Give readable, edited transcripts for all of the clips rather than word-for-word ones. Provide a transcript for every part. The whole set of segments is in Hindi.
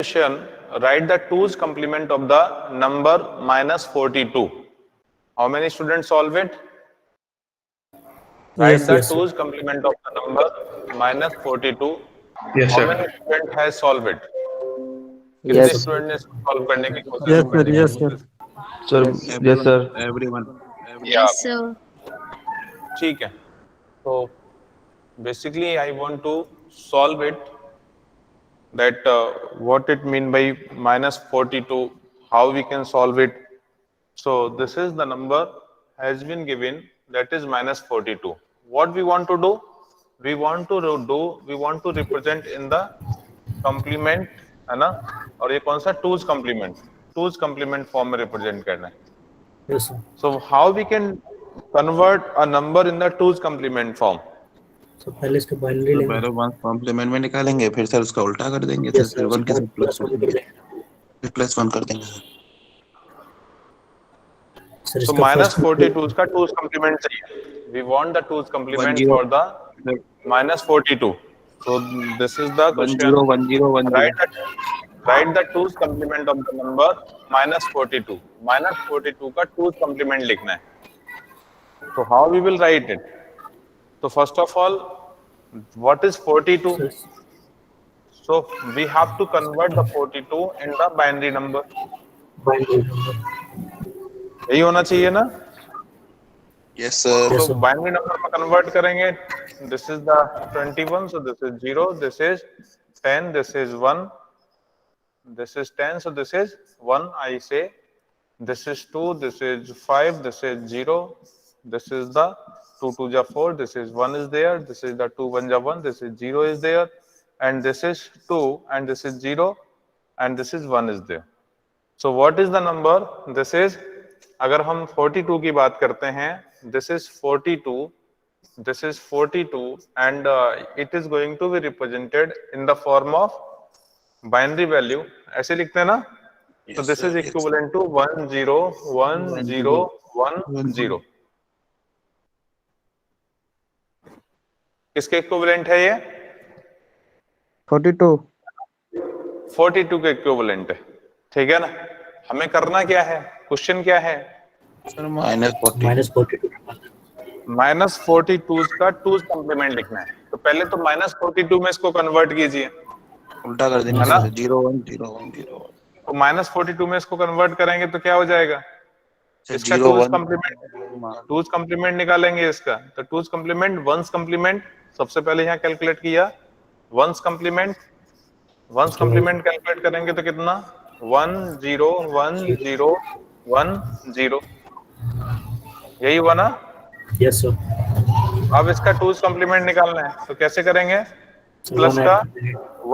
Question, write the two's complement of the number minus 42. How many students solve it? Write the two's complement of the number minus 42. Yes, How sir. many student has solved it? कितने Yes. स्टूडेंट ने सॉल्व करने की कोशिश Yes, sir. की? Yes, sir. Sir, yes, sir. Everyone. या Yes, sir. ठीक है. तो basically I want to solve it, that what it mean by minus 42, how we can solve it. So this is the number has been given, that is minus 42. What we want to do? We want to represent in the complement, है ना? और ये कौन सा टूज complement फॉर्म में रिप्रेजेंट करना है. Yes, sir. So how we can convert a number in the two's complement form? So पहले इसका बाइनरी लेंगे. पहले वन कॉम्प्लीमेंट में निकालेंगे, फिर सर उसका उल्टा कर देंगे. Yes, फिर sir. वन के साथ प्लस Plus one कर देंगे. फिर प्लस वन कर देंगे सर. Sir, So इसका minus first 42 का two's complement चाहिए. We want the two's complement 10. for the minus 42. So this is the question. 10. Write the two's complement of the number minus 42. Minus 42 का two's complement लिखना है. So how we will write it? So first of all, what is 42? Sir, So we have to convert the 42 in the binary number. binary number. यही होना चाहिए ना? Yes, sir. Yes, So sir. binary number में convert करेंगे. This is the 21, so this is 0, this is 10, this is 1, this is 10, so this is 1. I say this is 2, this is 5, this is 0, this is the 2 2 ja 4, this is 1 is there, this is the 2 1 ja 1, this is 0 is there, and this is 2 and this is 0 and this is 1 is there. So what is the number? This is, अगर हम 42 की बात करते हैं, this is 42, this is 42, and it is going to be represented in the form of binary value. ऐसे लिखते हैं ना? So this is equivalent to 1 0 1 0 1 0. किसके इक्विवेलेंट है ये? 42. 42 के इक्विवेलेंट है. ठीक है ना? हमें करना क्या है? क्वेश्चन क्या है? Sir minus 40. Minus 42. माइनस 42 का टूज कॉम्प्लीमेंट लिखना है. तो पहले तो माइनस 42 में इसको कन्वर्ट कीजिए. उल्टा कर देंगे सर. 0 1 0 1 0. तो माइनस 42 में इसको कन्वर्ट करेंगे तो क्या हो जाएगा? इसका टूज कॉम्प्लीमेंट निकालेंगे इसका. तो टूज कॉम्प्लीमेंट, वंस कॉम्प्लीमेंट सबसे पहले यहाँ कैलकुलेट किया. वंस कॉम्प्लीमेंट कैलकुलेट करेंगे तो कितना? 1 0 1 0 1 0. यही हुआ ना? Yes, sir. अब इसका टूज कॉम्प्लीमेंट निकालना है. तो कैसे करेंगे? प्लस का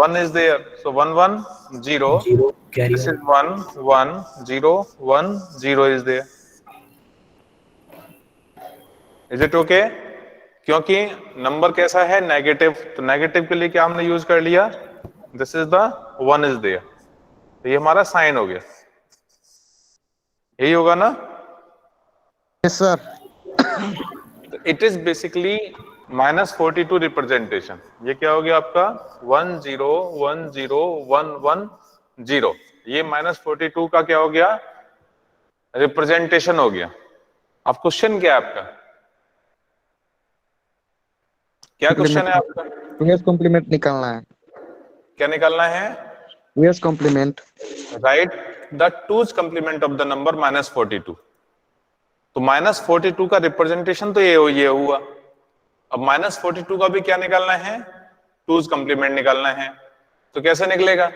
1 is there, so 1 1 0. 0 carry This on. is 1 1 0 1 0 is there. Is it okay? क्योंकि नंबर कैसा है? नेगेटिव. तो नेगेटिव के लिए क्या हमने यूज कर लिया? This is the 1 is there. तो ये हमारा साइन हो गया. यही होगा ना? Yes, sir. It is basically minus 42 representation. ये क्या हो गया आपका? 1 0 1 0 1 1 0. ये माइनस 42 का क्या हो गया? रिप्रेजेंटेशन हो गया. अब क्वेश्चन क्या है आपका? क्या क्वेश्चन है आपका? 2s कॉम्प्लीमेंट निकालना है. क्या निकालना है? 2s complement. Write the two's complement of the number minus 42. तो माइनस 42 का रिप्रेजेंटेशन तो ये हुआ. अब माइनस 42 का भी क्या निकालना है? टूज कॉम्प्लीमेंट निकालना है. तो कैसे निकलेगा?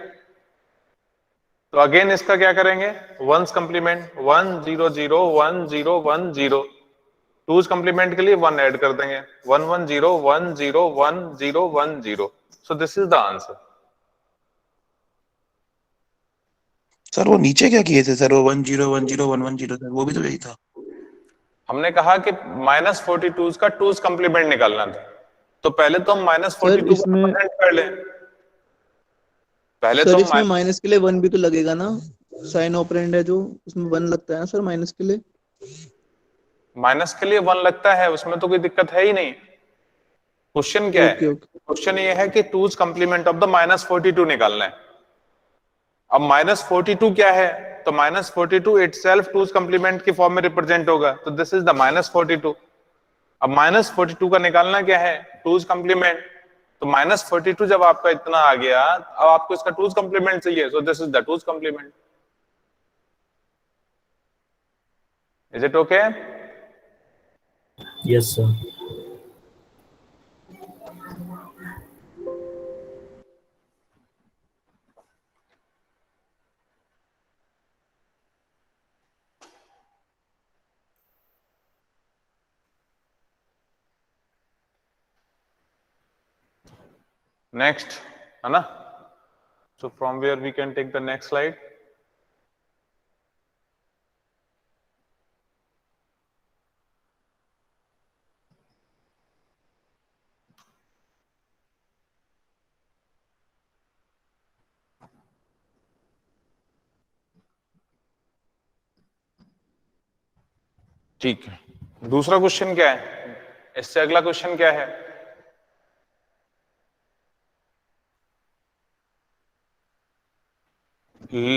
तो अगेन इसका क्या करेंगे? Once complement 1 0 0 1 0 1 0. टूज कॉम्प्लीमेंट के लिए 1 ऐड कर देंगे. 1 1 0 1 0 1 0 1 0. सो this is the answer. Sir वो नीचे क्या किए थे सर? वो 1 0 1 0 1 1 0 सर, वो भी तो यही था. हमने कहा कि माइनस 42 का टूज कॉम्प्लीमेंट निकालना था. तो पहले तो हम माइनस 42 को रिप्रेजेंट कर लें. पहले सर तो इसमें माइनस के लिए 1 भी तो लगेगा ना. साइन ऑपरेंड है जो, उसमें 1 लगता है सर माइनस के लिए. माइनस के लिए 1 लगता है, उसमें तो कोई दिक्कत है ही नहीं. क्वेश्चन क्या है? क्वेश्चन ये है कि two's complement of the minus 42 निकालना है. अब -42 क्या है? तो -42 इटसेल्फ टूज कंप्लीमेंट की फॉर्म में रिप्रेजेंट होगा, तो दिस इज द -42। अब -42 का निकालना क्या है? Twos complement. तो -42 जब आपका इतना आ गया, अब आपको इसका टूज कंप्लीमेंट चाहिए, so this is the two's complement. Is it okay? Yes, sir. Next है ना? So from where we can take the next slide. ठीक है, दूसरा क्वेश्चन क्या है? इससे अगला क्वेश्चन क्या है?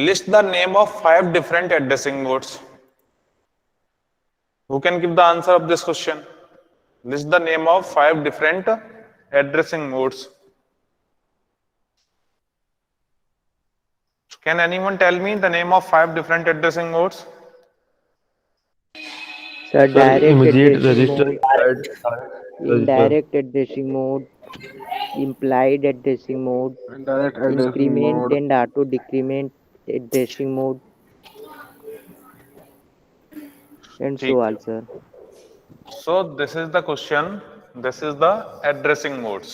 List the name of 5 different addressing modes. Who can give the answer of this question? List the name of 5 different addressing modes. Can anyone tell me the name of 5 different addressing modes? Sir, direct immediate addressing register mode, register, indirect addressing mode, implied addressing mode, Indirect addressing increment mode. and auto decrement addressing mode, and so on, sir. So this is the question. This is the addressing modes.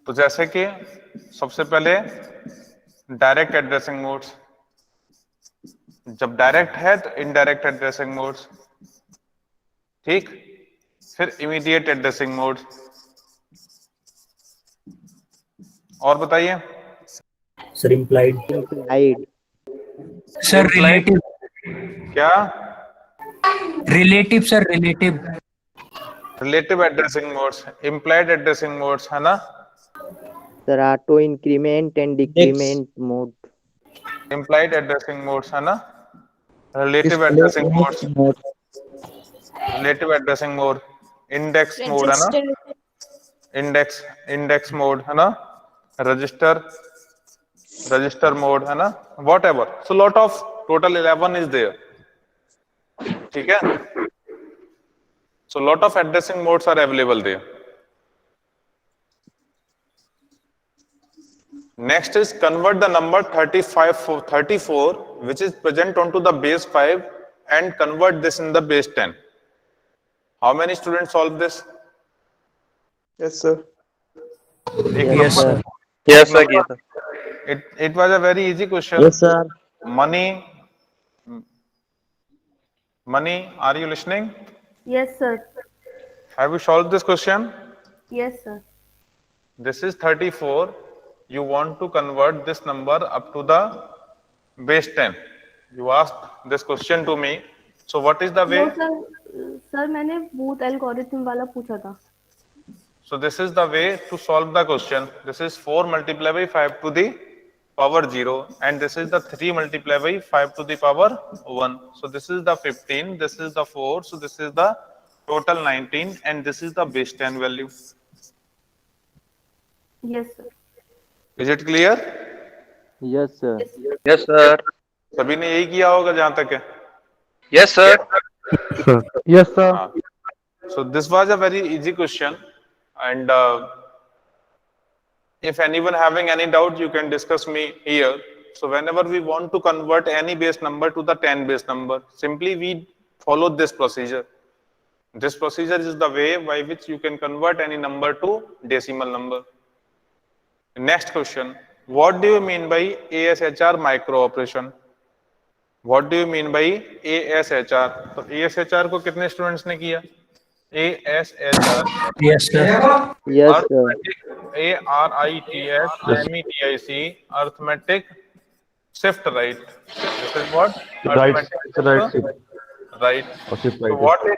तो जैसे कि सबसे पहले डायरेक्ट एड्रेसिंग मोड्स, जब डायरेक्ट है तो इनडायरेक्ट एड्रेसिंग मोड्स, ठीक। फिर इमीडिएट एड्रेसिंग मोड्स, और बताइए। Sir, implied. Implied. Sir relative, क्या? Relative sir relative. Relative addressing modes, implied addressing modes, है ना? Sir, auto increment and decrement mode. Implied addressing modes, है ना? Relative addressing modes, relative addressing mode, index mode, है ना? इंडेक्स मोड, है ना? रजिस्टर मोड, है ना? Whatever, so lot of total 11 is there, ठीक है? So lot of addressing modes are available there. Next is convert the number 34 which is present onto the base 5 and convert this in the base 10. How many students solve this? Yes, sir. Yes, sir. Yes, sir. Yes, sir. It was a very easy question. Yes, sir. Money, are you listening? Yes, sir. Have you solved this question? Yes, sir. This is 34. You want to convert this number up to the base 10. You asked this question to me. So what is the way? No, sir, मैंने बूथ एल्गोरिथम वाला पूछा था। So this is the way to solve the question. This is 4 multiplied by 5 to the power 0 and this is the 3 multiplied by 5 to the power 1. So this is the 15, this is the 4, so this is the total 19 and this is the base 10 value. Yes, sir. Is it clear? Yes, sir. Yes, sir. सभी ने यही किया होगा जहां तक है। Yes, sir. Yes, sir. So this was a very easy question and if anyone having any doubt you can discuss me here. So whenever we want to convert any base number to the 10 base number, simply we follow this procedure. This procedure is the way by which you can convert any number to decimal number. Next question, what do you mean by ASHR micro operation? What do you mean by ASHR? तो ASHR को कितने स्टूडेंट्स ने किया? ASHR, Yes, sir. Yes, sir. ARITHMETIC, arithmetic shift right. This is what? Right, Arithmetic right, shift right. shift So right.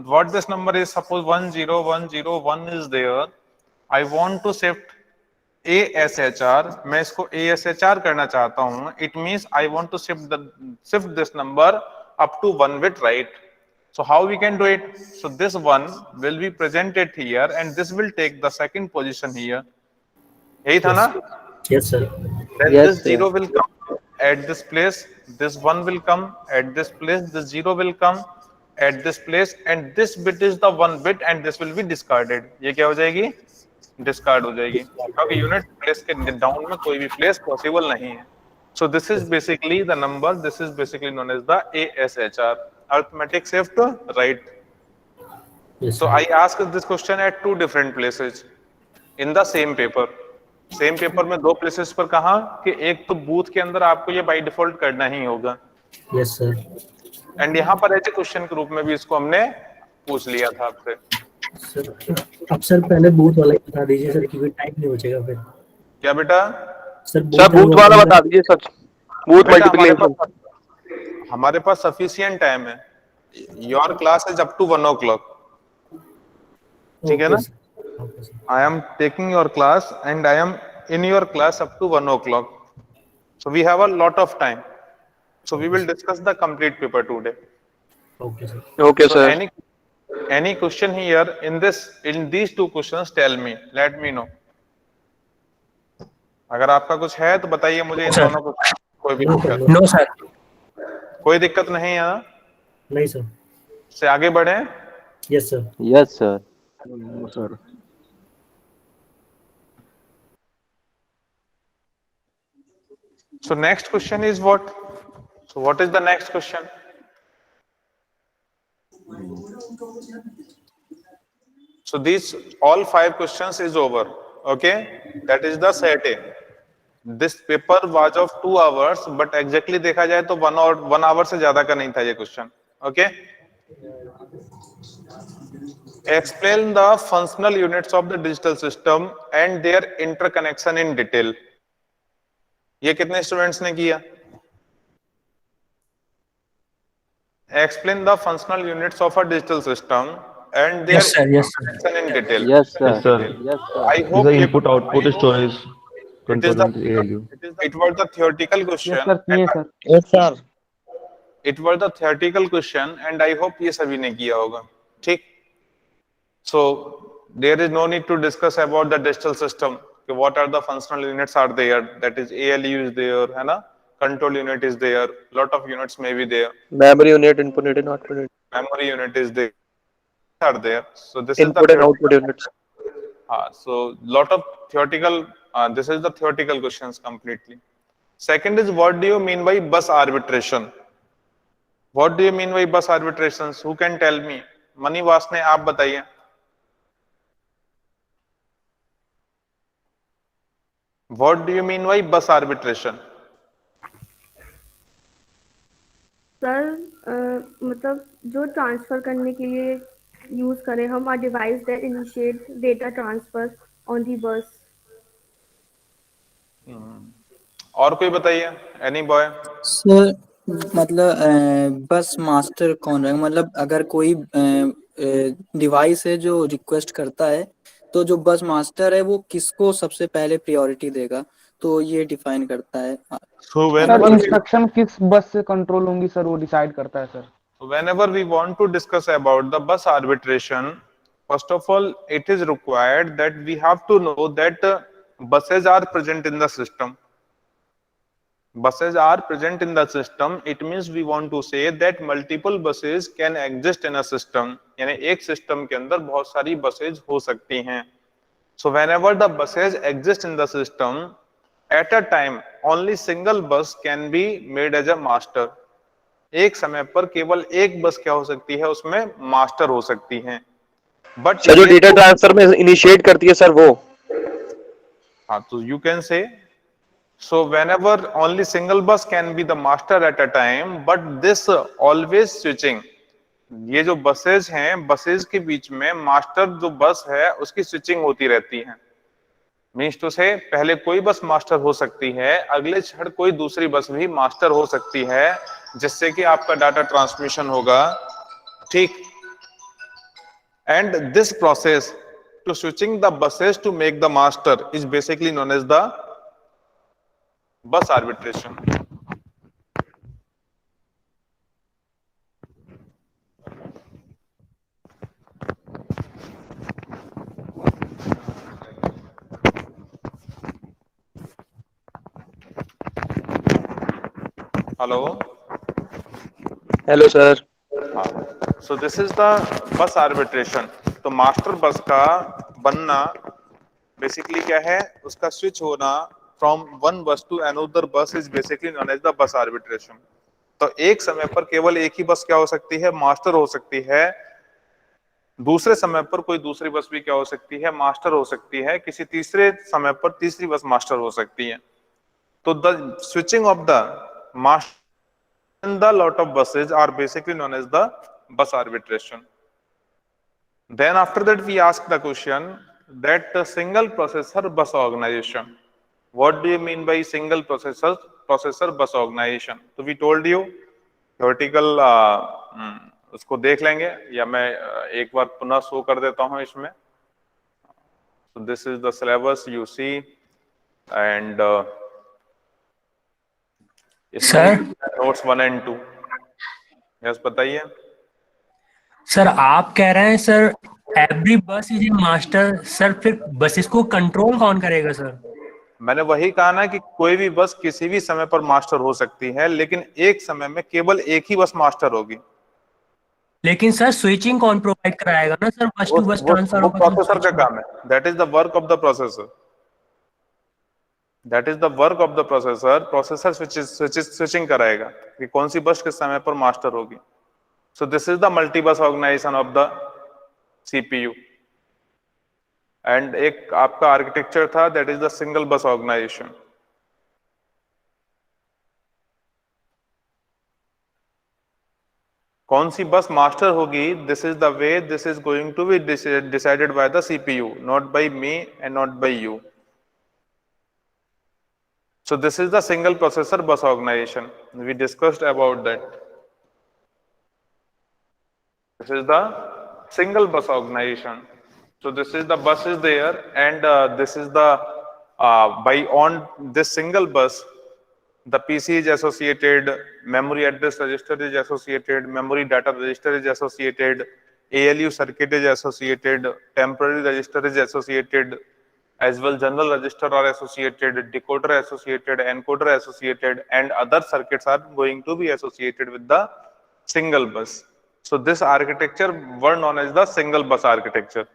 what this number is? Suppose 10101 is there. I want to shift ASHR, मैं इसको ASHR करना चाहता हूं. It means I want to shift this number up to 1 bit right. So how we can do it? So this 1 will be presented here and this will take the second position here. यही था ना? Yes, sir. Then Yes, this 0 will come at this place, this 1 will come at this place, this 0 will come at this place and this bit is the 1 bit and this will be discarded. ये क्या हो जाएगी? डिस्कार्ड हो जाएगी क्योंकि यूनिट प्लेस के डाउन में कोई भी प्लेस पॉसिबल नहीं है. So this is basically the number, this is basically known as the ASHR, arithmetic shift right. So I ask this question at 2 different places in the same paper. Same paper में 2 प्लेसेस पर कहा कि एक तो बूथ के अंदर आपको ये बाय डिफॉल्ट करना ही होगा. Yes, sir. एंड यहाँ पर ऐसे क्वेश्चन के रूप में भी इसको हमने पूछ लिया था आपसे. सर अब सर पहले बूथ वाला बता दीजिए सर, क्योंकि टाइम नहीं बचेगा फिर. क्या बेटा? सर बूथ वाला बता दीजिए सर. Booth multiplication. हमारे पास सफिशिएंट टाइम है. Your class is up to 1 o'clock. ठीक है ना? I am taking your class and I am in your class up to 1 o'clock. So we have a lot of time. So we will discuss the complete paper today. Okay sir. Okay, sir. Any question here in these 2 questions, tell me, let me know. अगर आपका कुछ है तो बताइए मुझे. इन दोनों को कोई भी दिक्कत? No sir. कोई दिक्कत नहीं है ना? नहीं सर. से आगे बढ़े. Yes sir. Yes, sir. Sir. So next question is what? So what is the next question? So these all 5 questions is over. Okay, that is the set A. This paper was of 2 hours, but exactly देखा जाए तो 1 hour से ज्यादा का नहीं था ये question. Okay. Explain the functional units of the digital system and their interconnection in detail. ये कितने स्टूडेंट्स ने किया? Explain the functional units of a digital system and their Yes, sir. Yes, sir. interconnection in detail. Yes, sir. Yes, sir. Yes, sir. I These hope are ये input output storage it is controlling the ALU. it was the theoretical question. Yes, sir. किए and sir. Yes, sir. it was the theoretical question and I hope ये सभी ने किया होगा. ठीक. So there is no need to discuss about the digital system. What are the functional units are there? That is ALU is there, है ना? Control unit is there. Lot of units may be there. Memory unit, input unit, output unit. Memory unit is there. Are there. So this Input is and the output units. so lot of theoretical. This is the theoretical questions completely. Second is what do you mean by bus arbitration? What do you mean by bus arbitrations? Who can tell me? Mani Vasne आप बताइए. What do you mean by bus arbitration? Sir मतलब जो ट्रांसफर करने के लिए यूज करें हम a device that initiate data transfer on the bus. और कोई बताइए. Any boy? सर मतलब बस मास्टर कौन है? मतलब अगर कोई डिवाइस है जो रिक्वेस्ट करता है तो जो बस मास्टर है वो किसको सबसे पहले प्रायोरिटी देगा, तो ये डिफाइन करता है. So सर whenever इंस्ट्रक्शन किस बस से कंट्रोल होंगी सर वो डिसाइड करता है sir. whenever we want to discuss about the bus arbitration, first of all, it is required that we have to know that buses are present in the system. Buses are present in the system. It means we want to say that multiple buses can exist in a system. यानी एक सिस्टम के अंदर बहुत सारी buses हो सकती हैं. So whenever the buses exist in the system, at a time only single bus can be made as a master. एक समय पर केवल एक बस क्या हो सकती है, उसमें मास्टर हो सकती है. बट सर जो डेटा ट्रांसफर में इनिशिएट करती है सर वो. हाँ तो you can say so whenever only single bus can be the master at a time, but this always switching. ये जो बसेज हैं, बसेज के बीच में मास्टर जो बस है उसकी स्विचिंग होती रहती है. मीन्स टू से पहले कोई बस मास्टर हो सकती है, अगले क्षण कोई दूसरी बस भी मास्टर हो सकती है, जिससे कि आपका डाटा ट्रांसमिशन होगा. ठीक. And this process to switching the buses to make the master is basically known as the bus arbitration. Hello. Hello sir. So this is the bus arbitration. तो मास्टर बस का बनना बेसिकली क्या है, उसका स्विच होना from one bus to another bus is basically known as the bus arbitration. तो एक समय पर केवल एक ही बस क्या हो सकती है, मास्टर हो सकती है। दूसरे समय पर कोई दूसरी बस भी क्या हो सकती है, मास्टर हो सकती है। किसी तीसरे समय पर तीसरी बस मास्टर हो सकती है। तो the switching off the master in the lot of buses are basically known as the bus arbitration. Then after that we ask the question that the single processor bus organization. What do you mean by single processor bus organization? So we told you theoretical उसको देख लेंगे, या मैं एक बार पुनः शो कर देता हूं इसमें। So this is the syllabus you see and sir notes 1 and 2। Yes बताइए सर, आप कह रहे हैं सर एवरी बस इज ए मास्टर। सर फिर बसेस को कंट्रोल कौन करेगा सर? मैंने वही कहा ना कि कोई भी बस किसी भी समय पर मास्टर हो सकती है, लेकिन एक समय में केवल एक ही बस मास्टर होगी। लेकिन सर स्विचिंग कौन प्रोवाइड कराएगा ना सर, बस टू बस ट्रांसफर वो होगा तो प्रोसेसर का काम है। That is the work of the processor. That is the work of the processor. Processor switching कराएगा कि कौन सी बस किस समय पर मास्टर होगी। So this is the multi bus organization of the CPU. And एक आपका आर्किटेक्चर था, that is the single bus organization. कौन सी बस मास्टर होगी, this is the way this is going to be decided by the CPU, not by me and not by you. So this is the single processor bus organization. We discussed about that. This is the single bus organization. So this is the bus is there, and this is the by on this single bus, the PC is associated, memory address register is associated, memory data register is associated, ALU circuit is associated, temporary register is associated, as well general register are associated, decoder associated, encoder associated, and other circuits are going to be associated with the single bus. So this architecture were known as the single bus architecture.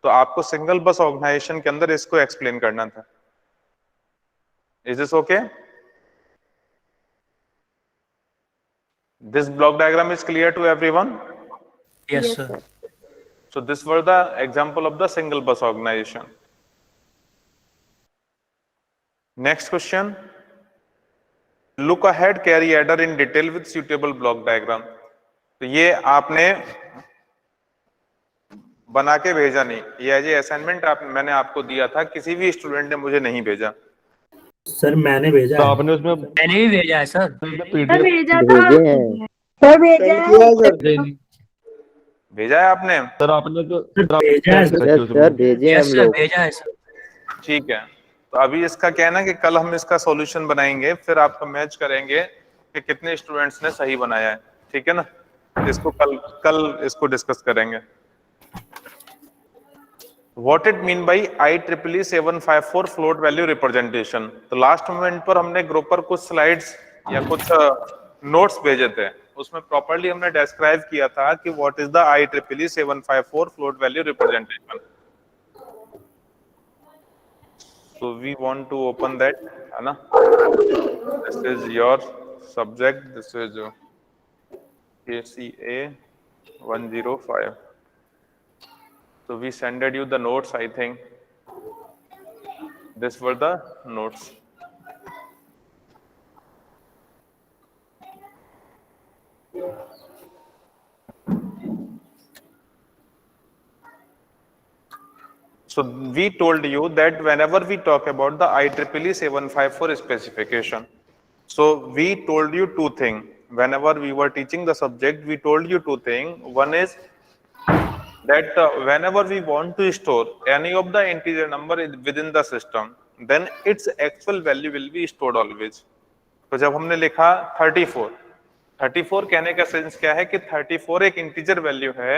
तो आपको सिंगल बस ऑर्गेनाइजेशन के अंदर इसको एक्सप्लेन करना था। Is this okay? This block diagram is clear to everyone? Yes sir. So this were the example of the single bus organization. Next question. Look ahead, carry adder in detail with suitable block diagram. तो ये आपने बना के भेजा नहीं, ये एज ए असाइनमेंट मैंने आपको दिया था, किसी भी स्टूडेंट ने मुझे नहीं भेजा। सर मैंने भेजा तो है। आपने उसमें मैंने भी भेजा है सर। पीडीएफ भेजा था भेजे हैं। सर, भेजा भेजा है आपने? सर आपने तो भेजा है सर। यस सर भेजे हैं यस हम सर लोग। भेजा है सर। ठीक है, तो अभी इसका क्या है ना कि कल हम इसका सॉल्यूशन बनाएंगे, फिर आपका मैच करेंगे कि कितने स्टूडेंट्स ने सही बनाया है। ठीक है ना, इसको कल इसको डिस्कस करेंगे। What it mean by IEEE 754 float value representation? तो लास्ट मोमेंट पर हमने ग्रुप पर कुछ स्लाइड्स या कुछ नोट्स भेजे थे, उसमें प्रॉपर्ली हमने डिस्क्राइब किया था कि what is the IEEE 754 float value representation. So we want to open that, है ना? This is your subject. This is ACA 105. So we sended you the notes, I think. These were the notes. So we told you that whenever we talk about the IEEE 754 specification, so we told you two things. Whenever we were teaching the subject, we told you two things. One is that whenever we want to store any of the integer number within the system, then its actual value will be stored always. तो जब हमने लिखा 34 कहने का सेंस क्या है कि 34 एक इंटीजर वैल्यू है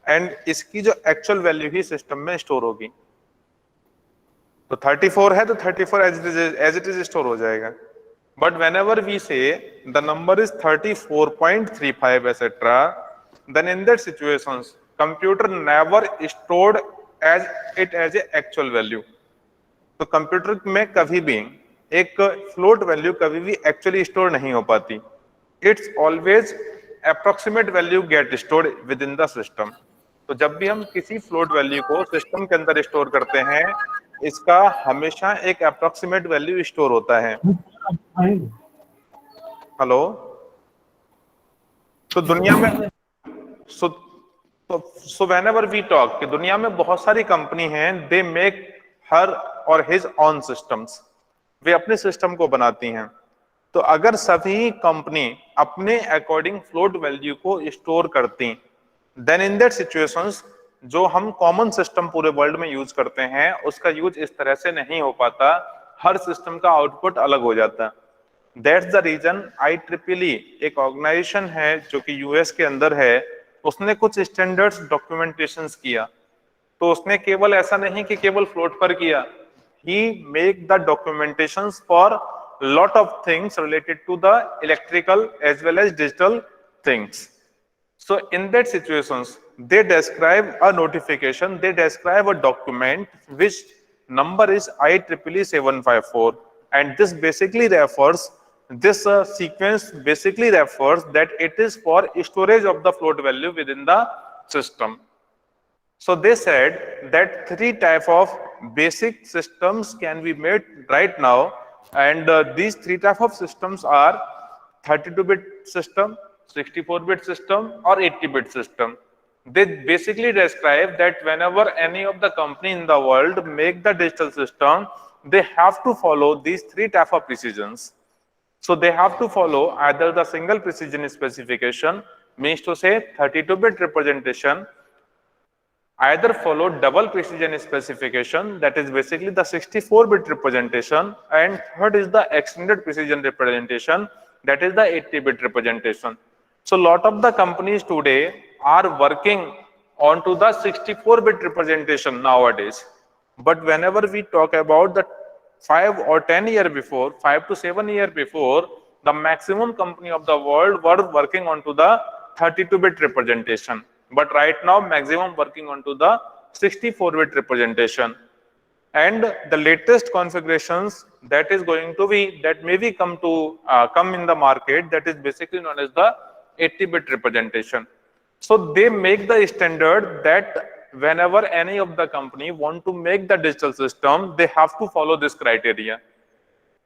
एंड इसकी जो एक्चुअल वैल्यू ही सिस्टम में स्टोर होगी. तो 34 है तो 34 एज इट इज स्टोर हो जाएगा. But whenever we say the number is 34.35 etc., then in that situations computer never stored as a actual value. तो कंप्यूटर में कभी भी एक फ्लोट वैल्यू कभी भी एक्चुअली स्टोर नहीं हो पाती. It's always approximate value get stored with in the system. तो जब भी हम किसी फ्लोट वैल्यू को सिस्टम के अंदर स्टोर करते हैं, इसका हमेशा एक अप्रोक्सीमेट वैल्यू स्टोर होता है. हेलो, तो दुनिया में सो व्हेनेवर वी टॉक कि दुनिया में बहुत सारी कंपनी हैं, दे मेक हर और हिज ऑन सिस्टम्स. वे अपने सिस्टम को बनाती हैं. तो अगर सभी कंपनी अपने अकॉर्डिंग फ्लोट वैल्यू को स्टोर करती, देन इन दैट सिचुएशंस जो हम कॉमन सिस्टम पूरे वर्ल्ड में यूज करते हैं उसका यूज इस तरह से नहीं हो पाता. हर सिस्टम का आउटपुट अलग हो जाता. दैट्स द रीजन IEEE एक ऑर्गेनाइजेशन है जो कि यूएस के अंदर है, उसने कुछ स्टैंडर्ड्स डॉक्यूमेंटेशंस किया. तो उसने केवल ऐसा नहीं कि केवल फ्लोट पर किया, he make the documentations for lot of things related to the electrical as well as digital things. So in that situations they describe a notification, they describe a document which number is IEEE 754, and this basically refers, this sequence basically refers that it is for storage of the float value within the system. So they said that 3 type of basic systems can be made right now, and these 3 type of systems are 32-bit system, 64-bit system or 80-bit system. They basically describe that whenever any of the company in the world make the digital system, they have to follow these 3 type of precisions. So they have to follow either the single precision specification, means to say 32-bit representation, either follow double precision specification, that is basically the 64-bit representation, and third is the extended precision representation, that is the 80-bit representation. So lot of the companies today are working onto the 64-bit representation nowadays. But whenever we talk about the 5 or 10 year before, 5 to 7 year before, the maximum company of the world were working onto the 32-bit representation. But right now maximum working onto the 64-bit representation, and the latest configurations that is going to be, that may be come in the market, that is basically known as the 80-bit representation. So they make the standard that whenever any of the company want to make the digital system, they have to follow this criteria.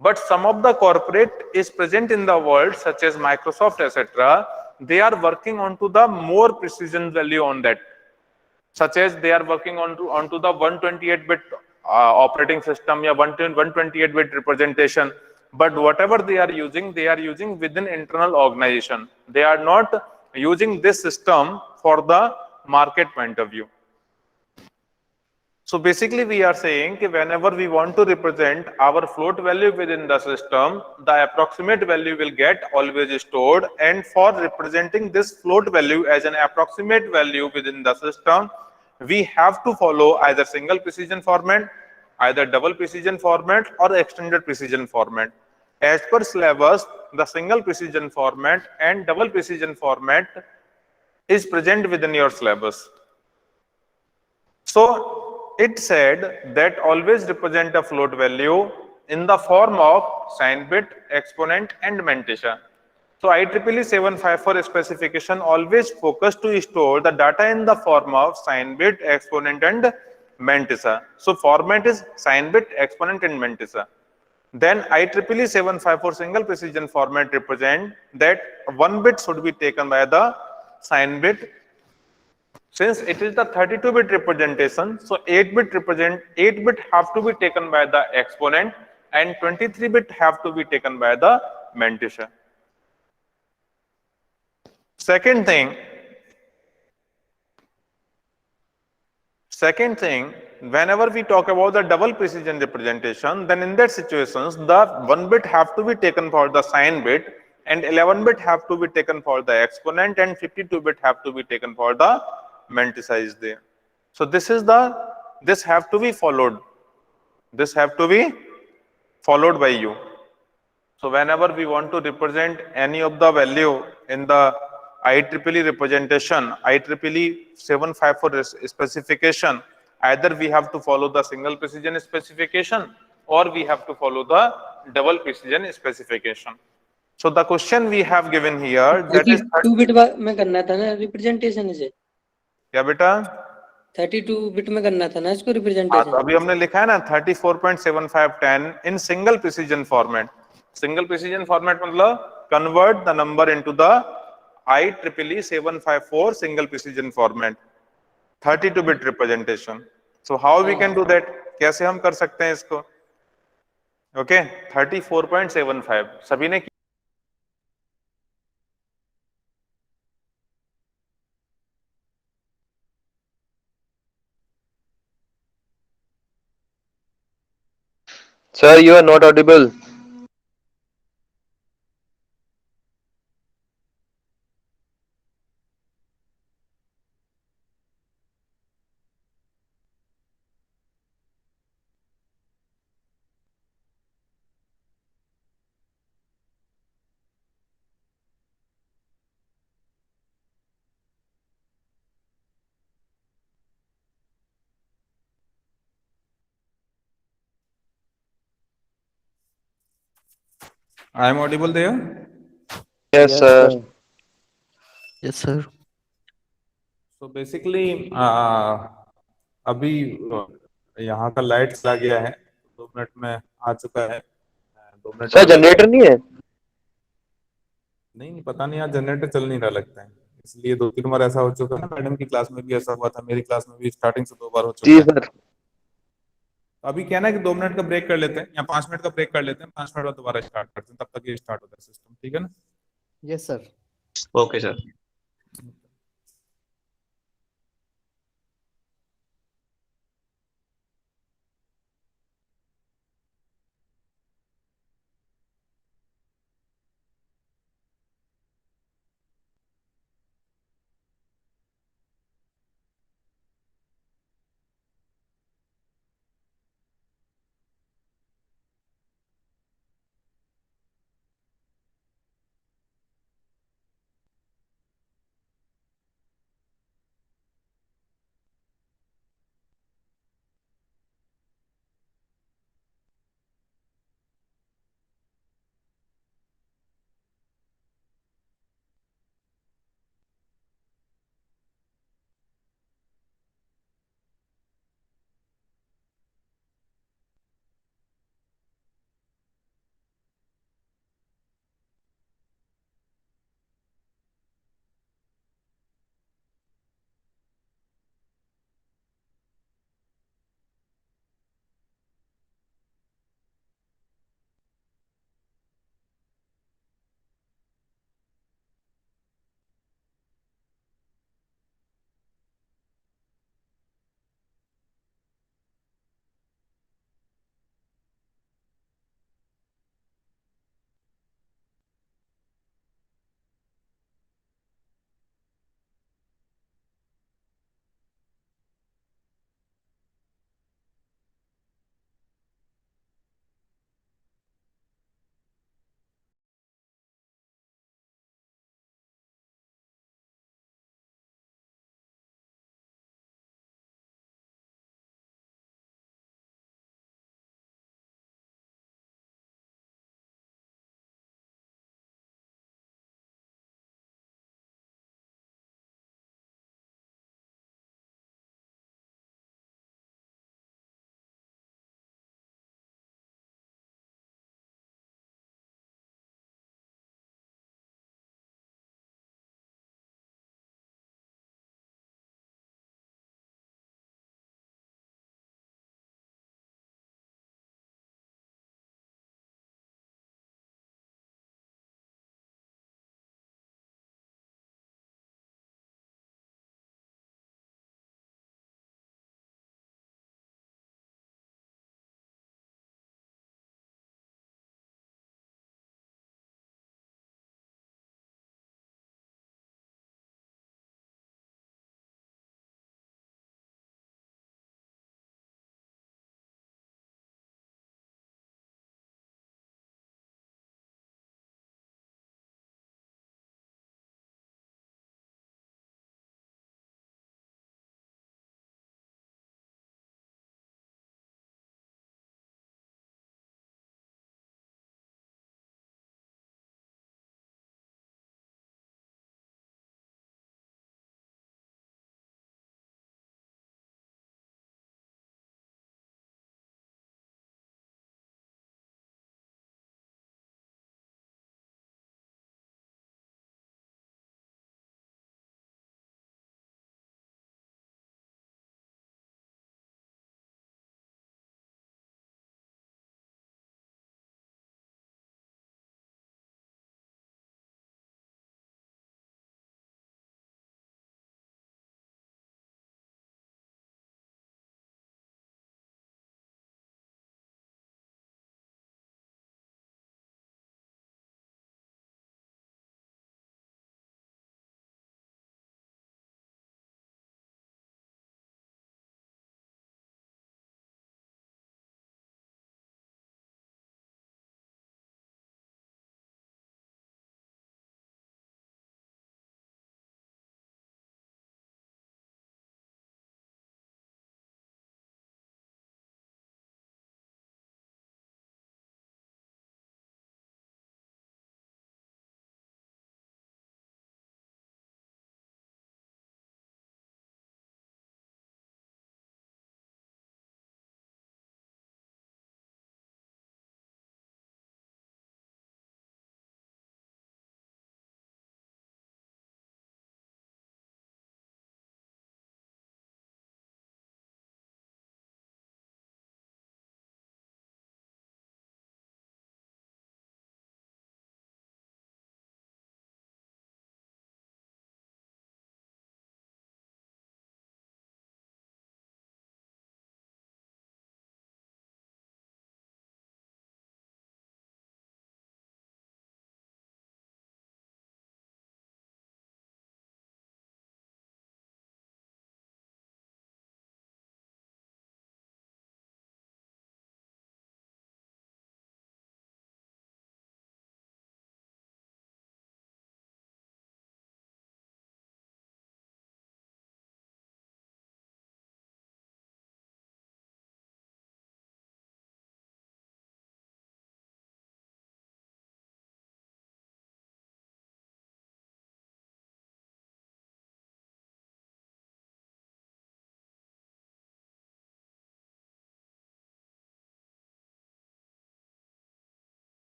But some of the corporate is present in the world such as Microsoft etc., they are working onto the more precision value on that, such as they are working onto the 128-bit operating system or 128-bit representation. But whatever they are using within internal organization. They are not using this system for the market point of view. So basically we are saying that whenever we want to represent our float value within the system, the approximate value will get always stored, and for representing this float value as an approximate value within the system, we have to follow either single precision format, either double precision format or extended precision format. As per syllabus, the single precision format and double precision format is present within your syllabus. So it said that always represent a float value in the form of sign bit, exponent and mantissa. So IEEE 754 specification always focus to store the data in the form of sign bit, exponent and mantissa. So format is sign bit, exponent and mantissa. Then IEEE 754 single precision format represent that 1 bit should be taken by the sign bit. Since it is the 32-bit representation, so 8-bit have to be taken by the exponent and 23-bit have to be taken by the mantissa. Second thing, Second thing, whenever we talk about the double precision representation, then in that situations, the 1 bit have to be taken for the sign bit, and 11 bit have to be taken for the exponent, and 52 bit have to be taken for the manticize there. So this have to be followed. This have to be followed by you. So whenever we want to represent any of the value in the IEEE representation, IEEE 754 specification, either we have to follow the single precision specification or we have to follow the double precision specification. So the question we have given here, that is 32 bit में करना था ना रिप्रेजेंटेशन इसे क्या बेटा 32 बिट में करना था ना इसको हाँ, तो रिप्रेजेंटेशन अभी हमने लिखा है ना 34.7510 in single precision format. Single precision format मतलब convert the number into the IEEE 754 single precision format 32 bit representation. So how we can do that, कैसे हम कर सकते हैं इसको? ओके 34.75 सभी ने Sir, you are not audible. I am audible there? Yes, sir. Yes, sir. So basically अभी यहाँ का लाइट चला गया है, 2 मिनट में आ चुका है, 2 मिनट सर जनरेटर नहीं है? नहीं पता नहीं, आज जनरेटर चल नहीं रहा लगता है, इसलिए 2-3 बार ऐसा हो चुका है. मैडम की क्लास में भी ऐसा हुआ था, मेरी क्लास में भी स्टार्टिंग से 2 बार हो चुका जी है. सर. अभी क्या ना कि 2 मिनट का ब्रेक कर लेते हैं या 5 मिनट का ब्रेक कर लेते हैं, 5 मिनट बाद दोबारा स्टार्ट करते हैं, तब तक ये स्टार्ट होता है सिस्टम. ठीक है ना? Yes, sir. Okay, sir.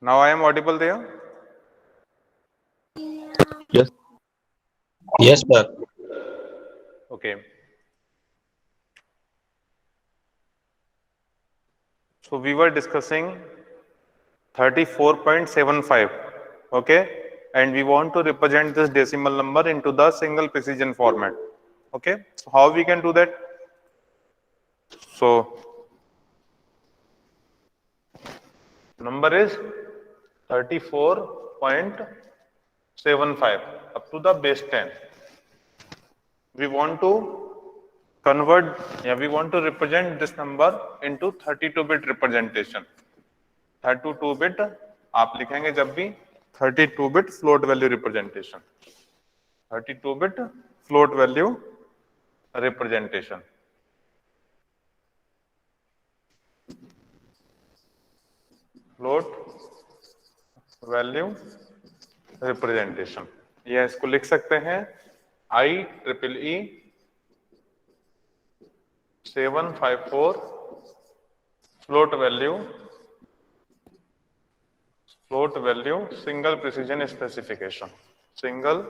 Now I am audible there? Yes. Yes, sir. Okay. So we were discussing 34.75, okay, and we want to represent this decimal number into the single precision format. Okay, so how we can do that? So number is 34.75 up to the base 10. We want to convert, we want to represent this number into 32-bit representation. 32-bit आप लिखेंगे जब भी 32-bit float value representation. 32-bit float value representation. Float value representation. ये इसको लिख सकते हैं IEEE 754 float value single precision specification. Single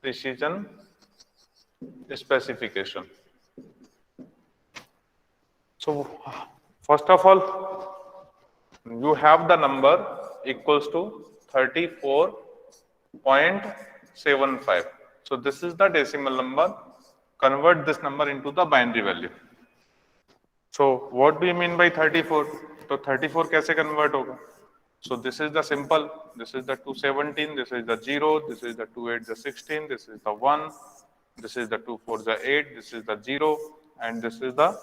precision specification. So first of all, you have the number equals to 34.75. So this is the decimal number. Convert this number into the binary value. So what do you mean by 34? So 34 कैसे convert होगा? So this is the simple. This is the 217. This is the 0. This is the 28 the 16. This is the 1. This is the 24 the 8. This is the 0. And this is the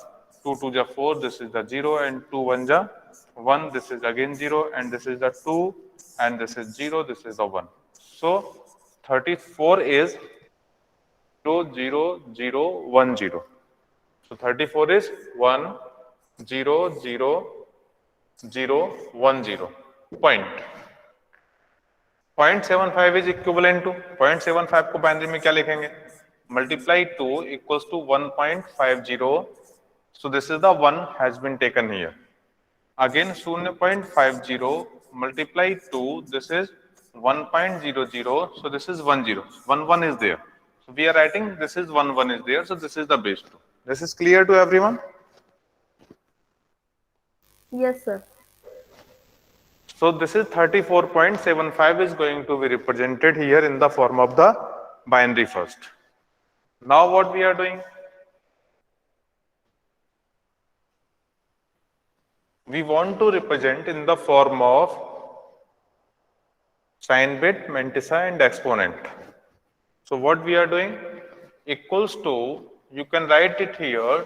22 the 4. This is the 0 and 21 the 1. This is again 0 and this is the 2 and this is 0. This is the 1. So 34 is 0 0 0 1 0. So 34 is 1 0 0 0 1 0. Point 0.75 is equivalent to 0.75 को बाइनरी में क्या लिखेंगे? Multiply 2 equals to 1.50. So this is the 1 has been taken here. Again 0.50 multiply 2. This is 1.00. So this is 10. 1 is there. So we are writing this is 1 is there. So this is the base 2. This is clear to everyone? Yes, sir. So this is 34.75 is going to be represented here in the form of the binary first. Now what we are doing? We want to represent in the form of sign bit, mantissa and exponent. So what we are doing? Equals to, you can write it here,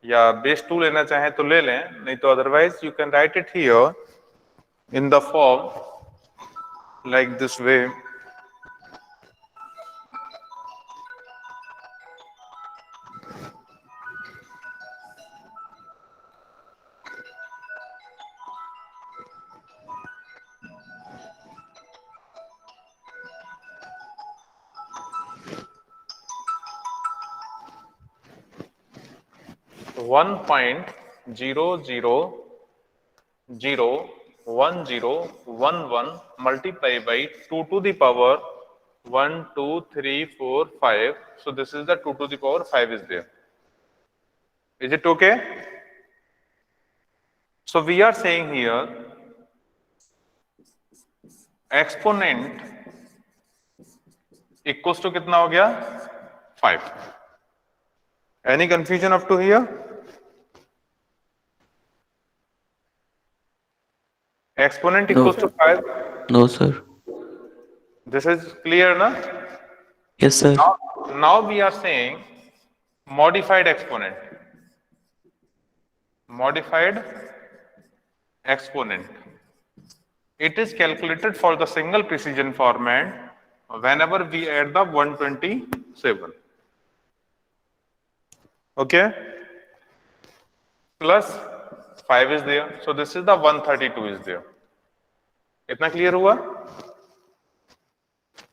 या base 2 लेना चाहे तो ले लें, नहीं तो otherwise you can write it here in the form like this way. So 1.000101 multiplied by 2 to the power 1, 2, 3, 4, 5. So this is the 2 to the power 5 is there. Is it okay? So we are saying here exponent equals to कितना हो गया? 5. Any confusion up to here? Exponent equals to 5. No, sir. This is clear, na? Yes, sir. Now we are saying modified exponent. Modified exponent. It is calculated for the single precision format whenever we add the 127. Okay? Plus 5 is there. So this is the 132 is there. Itna clear hua?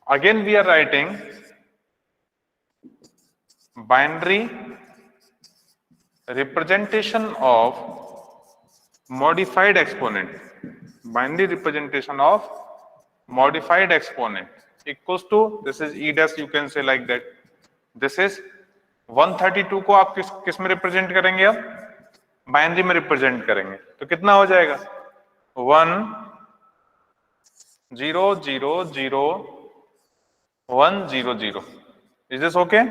Again we are writing binary representation of modified exponent. binary representation of modified exponent equals to, this is e dash, you can say like that. This is 132 को आप किस में रिप्रेजेंट करेंगे? अब बाइनरी में रिप्रेजेंट करेंगे तो कितना हो जाएगा? 1 0 0 0 1 0 0. Is this okay?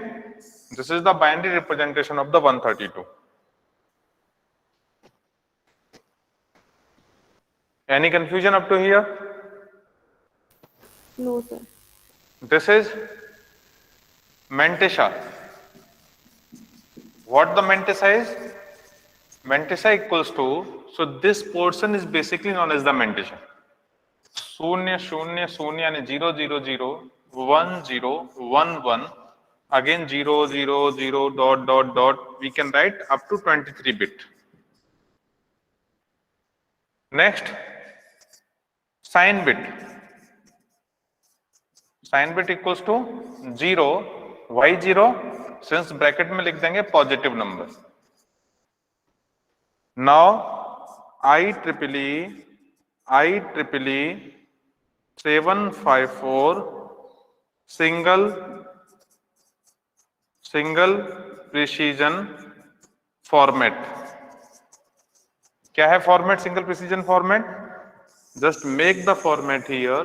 This is the binary representation of the 132. Any confusion up to here? No, sir. This is Mantissa. What the Mantissa is? Mantissa equals to, so this portion is basically known as the Mantissa. 0 0 0 यानी 0 0 0 1 0 1 1 again 0 0 0 dot dot dot. We can write up to 23 bit. Next, sign bit. Sign bit equals to 0 y 0, since bracket में लिख देंगे positive number. Now IEEE 754 single precision format. क्या है format? Single precision format. Just make the format here.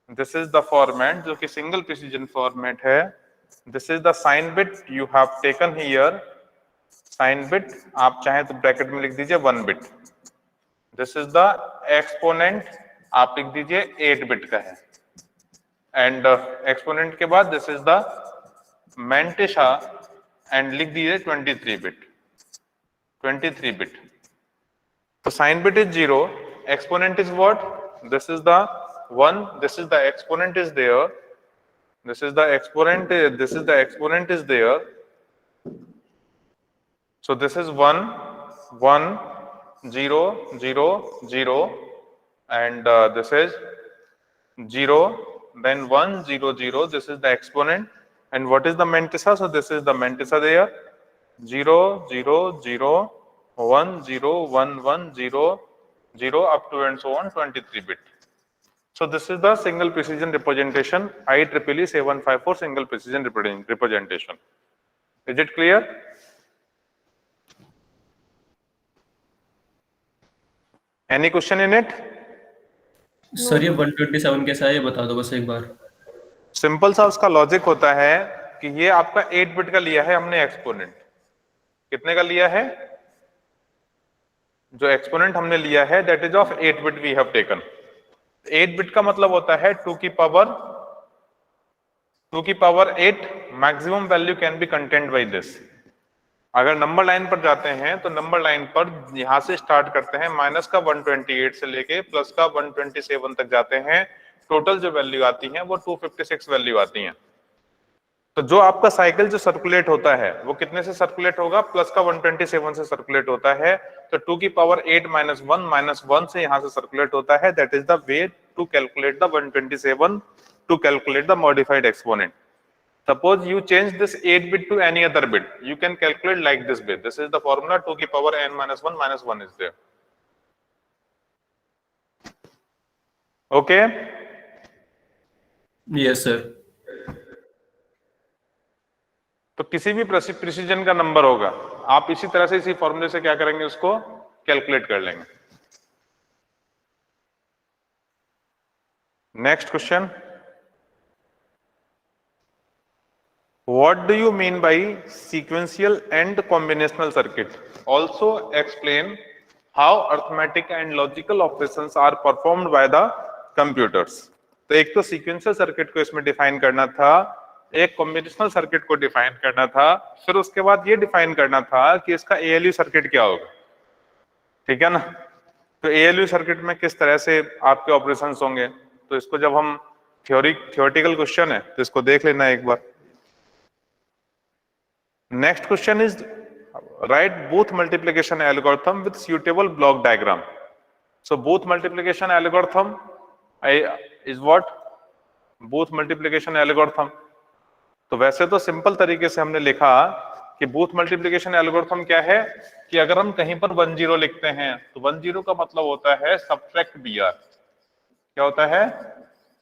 This is the format जो कि सिंगल प्रिसीजन फॉर्मेट है. This is the sign bit you have taken here. Sign bit आप चाहे तो ब्रैकेट में लिख दीजिए 1 bit. This is the exponent, आप लिख दीजिए 8 बिट का है. एंड एक्सपोनेंट के बाद this is the Mantissa and लिख दीजिए 23 bit. 23 bit. So sign bit is 0, exponent is what? This is the 1, this is the exponent is there. This is the exponent, this is the exponent is there. So this is 1 1 0 0 0 and this is 0, then 1 0 0. This is the exponent. And what is the Mantissa? So this is the Mantissa there. 0 0 0 1 0 1 1 0 0 up to and so on 23 bit. So this is the single precision representation, IEEE 754 single precision representation. Is it clear? Any question in it? Sir ये 127 कैसा है ये बता दो बस एक बार. सिंपल सा उसका लॉजिक होता है कि ये आपका 8 बिट का लिया है हमने एक्सपोनेंट. कितने का लिया है? जो एक्सपोनेंट हमने लिया है that is of 8 bit we have taken. 8 bit का मतलब होता है 2 की power 8. Maximum value can be content by this. अगर नंबर लाइन पर जाते हैं तो नंबर लाइन पर यहां से स्टार्ट करते हैं माइनस का 128 से लेके प्लस का 127 तक जाते हैं. टोटल जो वैल्यू आती है वो 256 वैल्यू आती है. तो जो आपका साइकिल जो सर्कुलेट होता है वो कितने से सर्कुलेट होगा? प्लस का 127 से सर्कुलेट होता है. तो 2 की पावर 8 माइनस 1 से यहां से सर्कुलेट होता है. That is the way to calculate the 127 to calculate the modified exponent. Suppose you change this 8 bit to any other bit, you can calculate like this way. This is the formula. 2 की power n minus 1 is there. Okay? Yes sir. तो किसी भी प्रिसीजन का नंबर होगा, आप इसी तरह से इसी फॉर्मूले से क्या करेंगे? उसको कैलकुलेट कर लेंगे. Next question. What do you mean by sequential and combinational circuit? Also explain how arithmetic and logical operations are performed by the computers. तो एक तो सीक्वेंशियल सर्किट को इसमें डिफाइन करना था, एक कॉम्बिनेशनल सर्किट को डिफाइन करना था, फिर उसके बाद ये डिफाइन करना था कि इसका एएलयू सर्किट क्या होगा. ठीक है ना? तो एएलयू सर्किट में किस तरह से आपके ऑपरेशंस होंगे. तो इसको जब हम थियोरेटिकल क्वेश्चन है तो इसको देख लेना एक बार. Next question is write both multiplication algorithm with suitable block diagram. So both multiplication algorithm is what? Both multiplication algorithm. तो वैसे तो सिंपल तरीके से हमने लिखा कि बूथ मल्टीप्लिकेशन एल्गोरिथम क्या है कि अगर हम कहीं पर 1 0 लिखते हैं तो 1 0 का मतलब होता है सबट्रैक्ट BR। क्या होता है?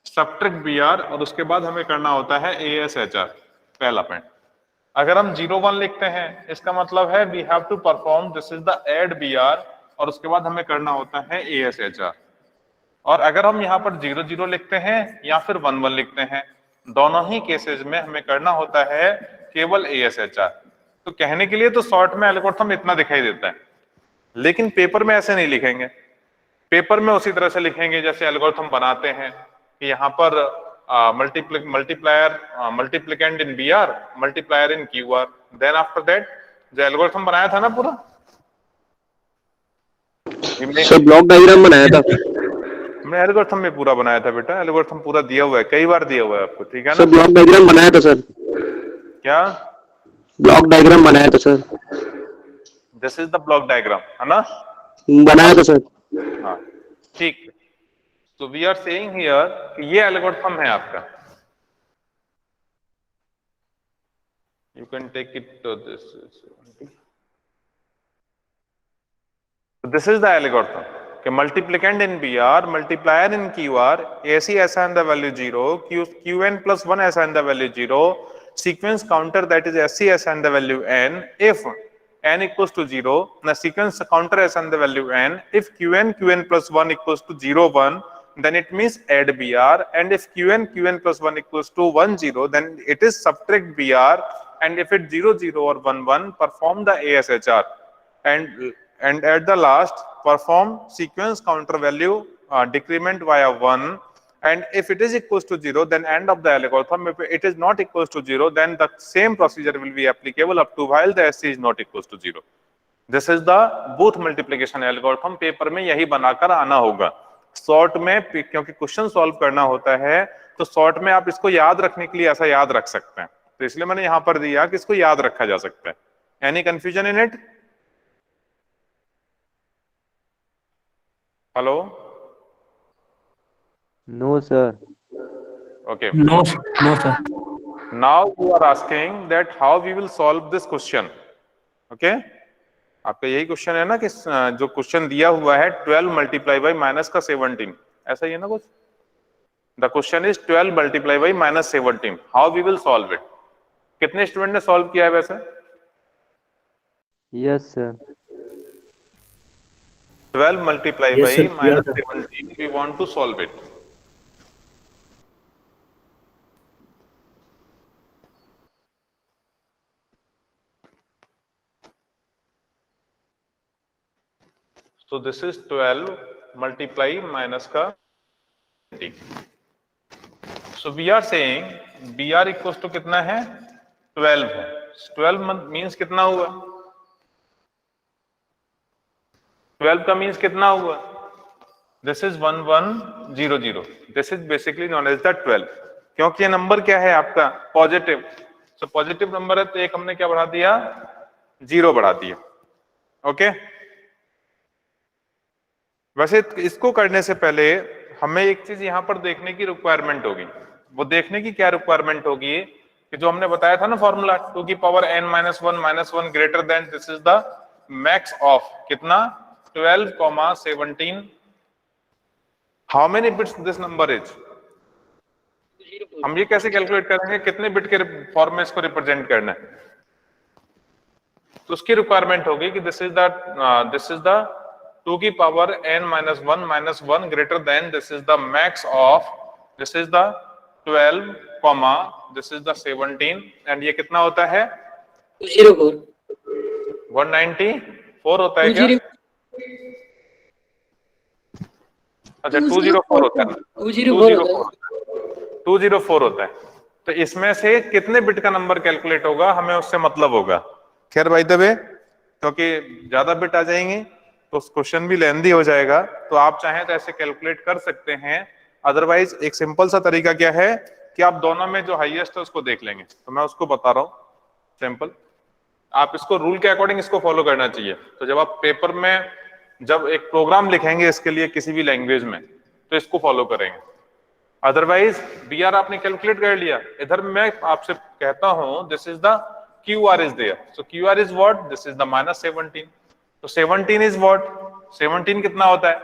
सबट्रैक्ट BR, और उसके बाद हमें करना होता है ASHR, पहला पॉइंट। अगर हम 0 1 लिखते हैं इसका मतलब है we have to perform this is the add BR, और उसके बाद हमें करना होता है ASHR। और अगर हम यहाँ पर 0 0 लिखते हैं या फिर 1 1 लिखते हैं, दोनों ही केसेस में हमें करना होता है केवल ASHR। तो कहने के लिए तो शॉर्ट में एल्गोरिथम इतना दिखाई देता है, लेकिन पेपर में ऐसे नहीं लिखेंगे। पेपर में उसी तरह से लिखेंगे जैसे एल्गोरिथम बनाते हैं कि यहाँ पर multiplicand in BR, multiplier in QR, then after that जो एल्गोरिथम बनाया था ना पूरा, सर ब्लॉक डायग्राम बनाया था। हमने एल्गोरिथम में पूरा बनाया था बेटा, एल्गोरिथम पूरा दिया हुआ है, कई बार दिया हुआ है आपको, ठीक है ना? सर ब्लॉक डायग्राम बनाया था सर। क्या ब्लॉक डायग्राम बनाया था sir. This is the block diagram, है ना? बनाया था सर। हाँ ठीक। तो वी आर सेइंग हियर कि ये एल्गोरिथम है आपका। You can take it to this is the algorithm कि multiplicand in BR, multiplier in QR, AC ऐसा in the value 0, QN plus 1 ऐसा in the value 0, sequence counter that is SC ऐसा in the value n, if n equals to 0, the sequence counter ऐसा in the value n, if qn plus 1 equals to 0 1, then it means add BR, and if qn plus 1 equals to 1 0, then it is subtract BR, and if it 0 0 or 1 1, perform the ASHR, and at the last perform sequence counter value decrement via 1. And if it is equals to 0, then end of the algorithm. If it is not equals to 0, then the same procedure will be applicable up to while the SC is not equals to 0. This is the booth multiplication algorithm. Paper में यही बनाकर आना होगा। शॉर्ट में क्योंकि क्वेश्चन सॉल्व करना होता है तो शॉर्ट में आप इसको याद रखने के लिए ऐसा याद रख सकते हैं, तो इसलिए मैंने यहां पर दिया कि इसको याद रखा जा सकता है। Any confusion in it? Hello? No, sir. Okay. No, no, sir. Now you are asking that how we will solve this question. Okay? आपका यही क्वेश्चन है ना कि जो क्वेश्चन दिया हुआ है 12 मल्टीप्लाई बाई माइनस का 17, ऐसा ही है ना कुछ? The question is 12 multiply by minus 17, how we will solve it? कितने स्टूडेंट ने सॉल्व किया है वैसे? Yes, sir. 12 multiplied Yes, by sir. minus Yeah. 17, we want to solve it. So this is 12 multiply minus का 20. So we are saying BR equals to कितना है? 12 है। 12 means कितना हुआ? 12 का मीन्स कितना हुआ? This is 1 1 0 0, this is basically known as the 12, क्योंकि ये नंबर क्या है आपका? पॉजिटिव। सो पॉजिटिव नंबर है तो एक हमने क्या बढ़ा दिया? 0 बढ़ा दिया। ओके? वैसे इसको करने से पहले हमें एक चीज यहां पर देखने की रिक्वायरमेंट होगी। वो देखने की क्या रिक्वायरमेंट होगी कि जो हमने बताया था ना फॉर्मूला 2 की power n minus 1 greater than this is the max of कितना? 12, 17. How many bits this number is? हम ये कैसे कैलकुलेट करेंगे कितने बिट के फॉर्म में इसको रिप्रेजेंट करना है? तो उसकी रिक्वायरमेंट होगी कि दिस इज द 2 की power n minus 1 greater than this is the max of this is the 12, this is the 17, and ये कितना होता है? 194 होता है क्या? अच्छा 204 होता है, 204 होता है। तो इसमें से कितने बिट का नंबर कैलकुलेट होगा हमें उससे मतलब होगा। खैर भाई दबे, क्योंकि ज्यादा बिट आ जाएंगे तो क्वेश्चन भी लेंदी हो जाएगा, तो आप चाहें तो ऐसे कैलकुलेट कर सकते हैं। अदरवाइज एक सिंपल सा तरीका क्या है कि आप दोनों में जो हाईएस्ट है उसको देख लेंगे, तो मैं उसको बता रहा हूं सिंपल। आप इसको रूल के अकॉर्डिंग इसको फॉलो करना चाहिए। तो जब आप पेपर में जब एक प्रोग्राम लिखेंगे इसके लिए किसी भी लैंग्वेज में तो इसको फॉलो करेंगे। अदरवाइज BR आपने कैलकुलेट कर लिया, इधर मैं आपसे कहता हूं this is the QR is there. So QR is what? This is the minus 17. तो 17 is what? 17 कितना होता है?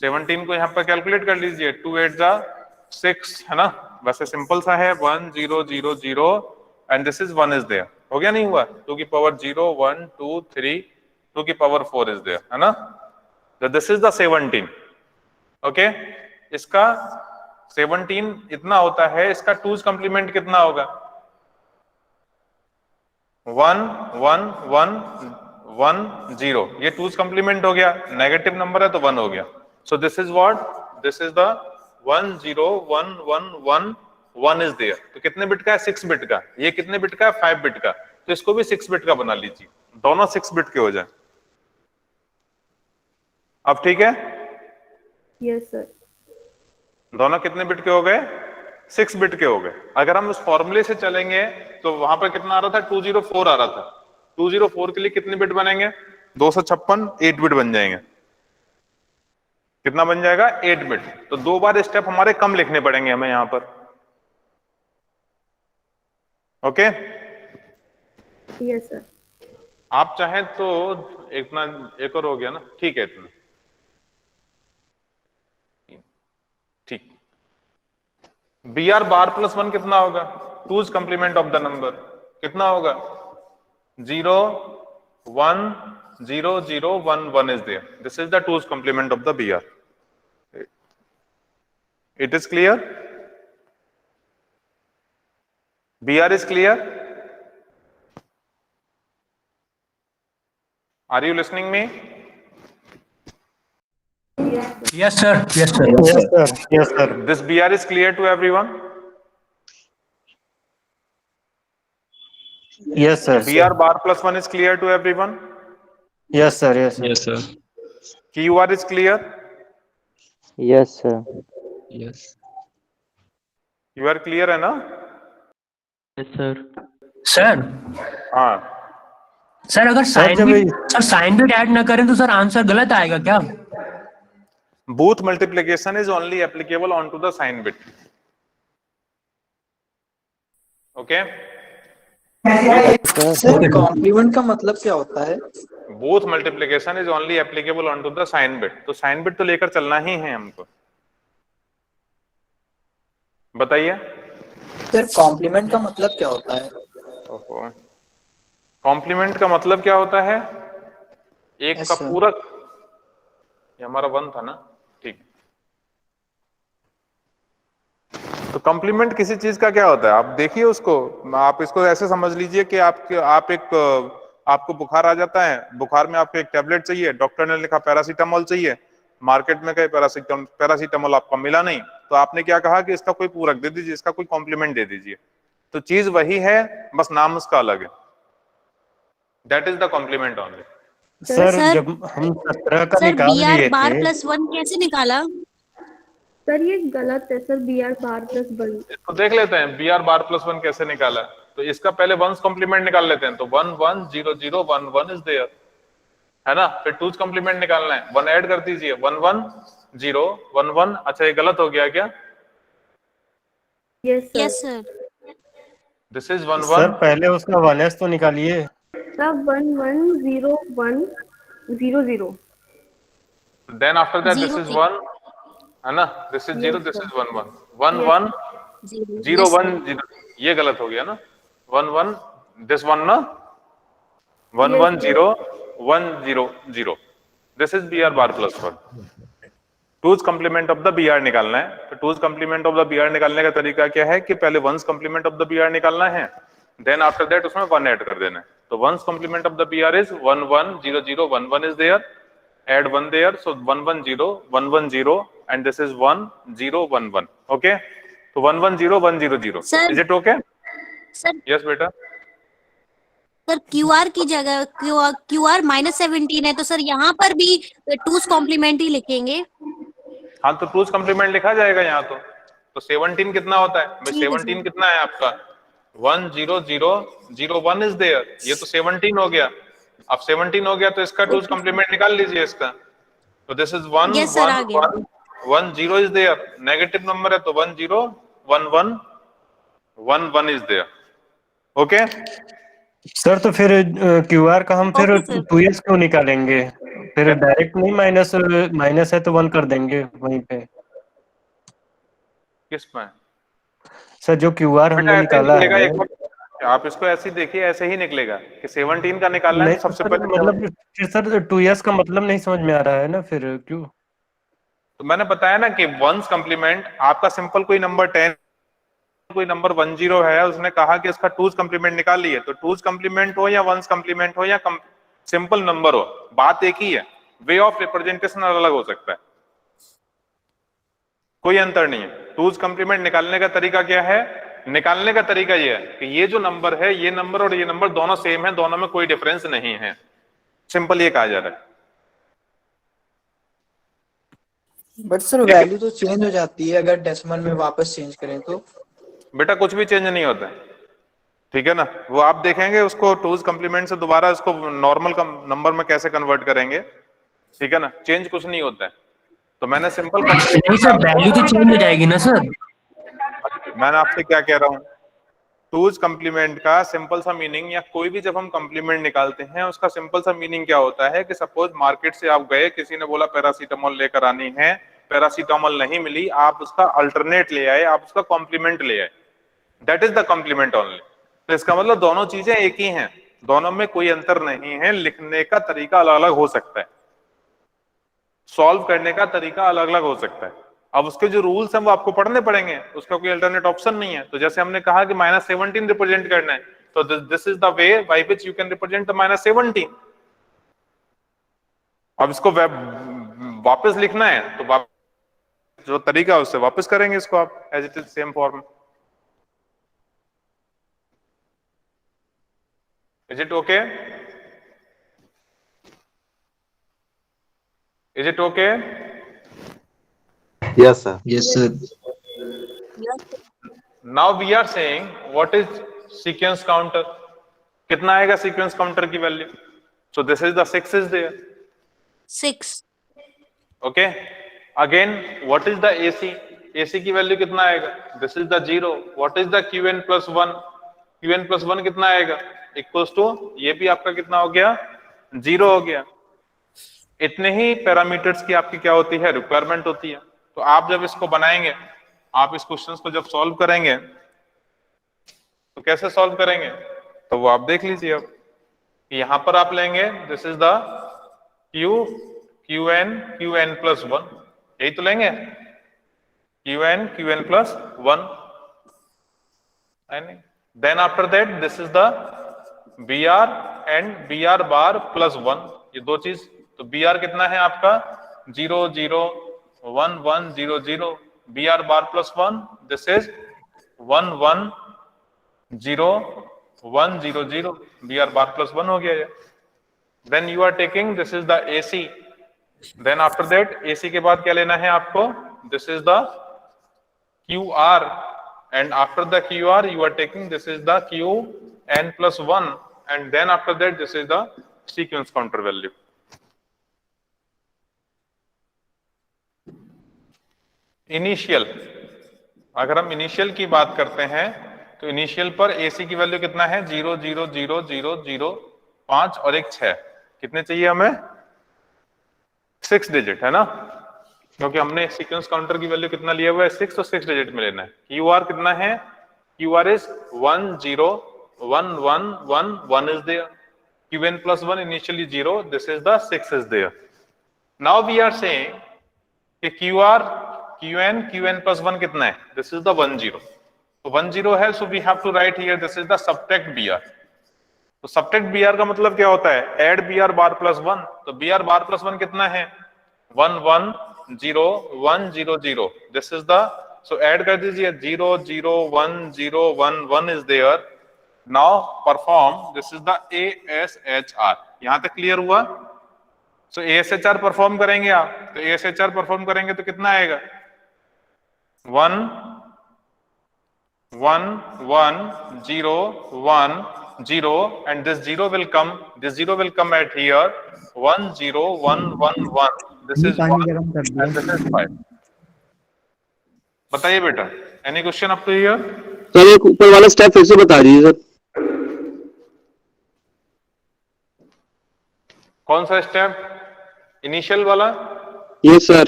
17 को यहाँ पर कैलकुलेट कर लीजिए. 2 8 जा 6 है ना? वैसे सिंपल सा है. 1 0 0 0 and this is 1 is there. हो गया नहीं हुआ? 2 की पावर 0 1 2 3 2 की पावर 4 is there, है ना? So this is the 17. Okay, इसका 17 इतना होता है. इसका 2's कंप्लीमेंट कितना होगा? 1 1 1 1 0. ये 2's कंप्लीमेंट हो गया. नेगेटिव नंबर है तो 1 हो गया. So this is what? This is the 1 0 1 1 1 1 is there. तो कितने बिट का है? 6 बिट का. ये कितने बिट का है? 5 बिट का. तो इसको भी 6 बिट का बना लीजिए. दोनों 6 बिट के हो जाए. अब ठीक है? Yes sir. दोनों कितने बिट के हो गए? 6 बिट के हो गए. अगर हम उस फॉर्मूले से चलेंगे तो वहां पर कितना आ रहा था? 204 आ रहा था. 204 के लिए कितने बिट बनेंगे? 256 8 बिट बन जाएंगे. कितना बन जाएगा? 8 बिट. तो 2 बार स्टेप हमारे कम लिखने पड़ेंगे हमें यहां पर. ओके? Yes sir. आप चाहें तो इतना एक और हो गया ना? ठीक है, इतना ठीक. BR बार प्लस 1 कितना होगा? 2's complement of the number कितना होगा? 0 1 0 0 1 1 is there. This is the 2's complement of the BR. It is clear? BR is clear? Are you listening me? Yes, sir. Yes, sir. Yes, sir. Yes, sir. This BR is clear to everyone? Yes, sir. BR bar plus 1 is clear to everyone? Yes, sir. Yes, sir. Yes, sir. QR is clear? Yes, sir. Yes. You are clear है ना? Yes, sir. Sir, हाँ. सर अगर साइन बिट ऐड ना करें तो सर आंसर गलत आएगा क्या? Booth multiplication is only applicable onto the sign bit. Okay? Sir complement का मतलब क्या होता है? Booth multiplication is only applicable onto the sign bit. तो sign bit तो लेकर चलना ही है हमको. बताइए. सर कॉम्प्लीमेंट का मतलब क्या होता है? कॉम्प्लीमेंट का मतलब क्या होता है? एक Yes, का sir. पूरक. ये हमारा 1 था ना? ठीक. तो कॉम्प्लीमेंट किसी चीज का क्या होता है? आप देखिए उसको. आप इसको ऐसे समझ लीजिए कि आपको बुखार आ जाता है. बुखार में आपको एक टैबलेट चाहिए. डॉक्टर ने लिखा पैरासीटामोल चाहिए. मार्केट में गए, पैरासीटामोल आपको मिला नहीं. तो आपने क्या कहा कि इसका कोई पूरक दे दीजिए, इसका कोई कॉम्प्लीमेंट दे दीजिए. तो चीज वही है, बस नाम उसका अलग है. That is the complement only. Sir जब हम 17 का निकाल लिए बार थे प्लस 1 कैसे निकाला? सर ये गलत है सर. BR bar plus 1. तो देख लेते हैं BR बार प्लस 1 कैसे निकाला. तो इसका पहले 1's कंप्लीमेंट निकाल लेते हैं. तो 1 1 0 0 1 1 इज देयर, है ना? फिर 2's कंप्लीमेंट निकालना है. 1 ऐड कर दीजिए. 1 1 0 1 1. अच्छा ये गलत हो गया क्या? Yes sir. This is 1 sir 1. पहले उसका 1s तो निकालिए. Sir 1 1 0 1 0 0. Then after that this is 1, है ना? This is 0, this is 1 1 1 1 0 1 0. ये गलत हो गया ना? 1 1 दिस 1 ना? 1 1 0 1 0 0. This is BR bar plus 1. 2's complement of the BR निकालना है. तो 2's complement of the BR निकालने का तरीका क्या है कि पहले 1's complement of the BR निकालना है. देन आफ्टर दैट उसमें 1 ऐड कर देना है. तो 1's complement of the BR is 1 1 0 0 1 1 is there. Add 1 there, so 1 1 0 1 1 0 and this is 1 0 1 1. Okay? So 1 1 0 1 0 0. Sir. Is it okay? Sir Yes बेटा. सर QR की जगह QR -17 है तो सर यहाँ पर भी 2's कॉम्प्लीमेंट ही लिखेंगे. हाँ तो 2's कंप्लीमेंट लिखा जाएगा यहाँ तो 17 कितना होता है? भाई 17 कितना है आपका? 1 0 0 0 1 is there. ये तो 17 हो गया. अब 17 हो गया तो इसका 2's कंप्लीमेंट निकाल लीजिए इसका. तो दिस इज 1 Yes, sir, आ 1 गया. 1 1 0 is there. नेगेटिव नंबर है तो 1 0 1 1 1 1 is there. Okay? सर तो फिर क्यूआर का हम फिर ओके सर 2s क्यों निकालेंगे? फिर डायरेक्ट नहीं माइनस माइनस है तो 1 कर देंगे वहीं पे। किस में? सर जो क्यूआर बेटा हमने ऐसे निकाला निकलेगा है, एक बार, आप इसको ऐसे ही देखिए, ऐसे ही निकलेगा कि 17 का निकालना है नहीं तो तो सबसे सर पहले मतलब फिर सर 2s का मतलब नहीं समझ में आ रहा है ना, फिर क्यों? तो मैंने बताया ना कि वंस कम्प्लीमेंट आपका सिंपल कोई नंबर 10 कोई नंबर 10 है, उसने कहा कि इसका टूज कम्प्लीमेंट निकाल लिए, तो टूज कम्प्लीमेंट हो या वंस कम्प्लीमेंट हो या सिंपल नंबर हो, बात एक ही है, वे ऑफ रिप्रेजेंटेशन अलग हो सकता है, कोई अंतर नहीं है। टूज कम्प्लीमेंट निकालने का तरीका क्या है? निकालने का तरीका यह है कि ये जो नंबर है, ये नंबर और ये नंबर दोनों सेम है, दोनों में कोई डिफरेंस नहीं है, सिंपल ये कहा जा रहा है। बट सर वैल्यू तो चेंज हो जाती है अगर डेसिमल में वापस चेंज करें तो। बेटा कुछ भी चेंज नहीं होता है, ठीक है ना, वो आप देखेंगे उसको टूज कम्प्लीमेंट से दोबारा इसको नॉर्मल नंबर में कैसे कन्वर्ट करेंगे, ठीक है ना, चेंज कुछ नहीं होता है। तो मैंने सिंपल नहीं सर वैल्यू तो चेंज हो जाएगी ना सर। मैंने आपसे क्या कह रहा हूं, टूज कम्प्लीमेंट का सिंपल सा मीनिंग, या कोई भी जब हम कम्प्लीमेंट निकालते हैं उसका सिंपल सा मीनिंग क्या होता है कि सपोज मार्केट से आप गए, किसी ने बोला पैरासीटामोल लेकर आनी है, पैरासीटामोल नहीं मिली, आप उसका अल्टरनेट ले आए, आप उसका कॉम्प्लीमेंट ले आए, that is the complement only. तो इसका मतलब दोनों चीजें एक ही हैं, दोनों में कोई अंतर नहीं है, लिखने का तरीका अलग अलग हो सकता है, सॉल्व करने का तरीका अलग अलग हो सकता है। अब उसके जो रूल्स हैं वो आपको पढ़ने पड़ेंगे, उसका कोई अल्टरनेट ऑप्शन नहीं है। तो जैसे हमने कहा कि -17 रिप्रेजेंट करना है, तो this is the way by which you can represent the -17। अब इसको वापस लिखना है तो जो तरीका है उससे वापस करेंगे इसको आप as it is same form. Is it okay? Is it okay? Yes, sir. Yes sir. Now we are saying what is sequence counter? कितना आएगा sequence counter की value? So this is the 6 is there. 6 Okay. Again, what is the AC? AC की वैल्यू कितना आएगा? This is the 0. What is the QN plus 1? QN plus 1 कितना आएगा? Equals to ये भी आपका कितना हो गया? 0 हो गया। इतने ही पैरामीटर्स की आपकी क्या होती है? रिक्वायरमेंट होती है। तो आप जब इसको बनाएंगे, आप इस क्वेश्चन को जब सॉल्व करेंगे तो कैसे सॉल्व करेंगे तो वो आप देख लीजिए। अब यहां पर आप लेंगे this is the QN plus 1, यही तो लेंगे QN plus 1, then after that this is the BR and BR bar plus 1, ये दो चीज। तो BR कितना है आपका 0 0 1 1 0 0, BR bar plus 1, this is 1 1 0 1 0 0, BR bar plus 1 हो गया ये। Then you are taking this is the AC, then after that AC के बाद क्या लेना है आपको, this is the QR, and after the QR you are taking this is the QN plus 1, and then after that this is the sequence counter value. Initial, अगर हम इनिशियल की बात करते हैं तो इनिशियल पर AC की वैल्यू कितना है 0 0 0 0 0 5 और एक 6, कितने चाहिए हमें 6 डिजिट है ना, क्योंकि हमने सीक्वेंस काउंटर की वैल्यू कितना लिया हुआ है 6, तो 6 डिजिट में लेना है। QR कितना है, QR is 1 0 1 1 1 1 is there, QN plus 1 initially 0, this is the 6 is there. Now we are saying कि QN plus 1 कितना है, this is the 1 0, तो 1 0 है, so we have to write here this is the subtract BR। तो subtract BR का मतलब क्या होता है, add BR bar plus 1, तो BR bar plus 1 कितना है 1 1 0 1 0 0, this is the, so add कर दीजिए 0 0 1 0 1 1 is there। now perform this is the ASHR, यहां तक क्लियर हुआ। so ASHR परफॉर्म करेंगे आप, तो ASHR परफॉर्म करेंगे तो कितना आएगा 1 1 1 0 1 0, and this 0 will come at here 1 0 1 1 1, this is 1 and this is 5। बताइए बेटा, any question up to here? Sir एक ऊपर वाला स्टेप फिर से बता दीजिए सर। कौन सा स्टेप? इनिशियल वाला? Yes, sir.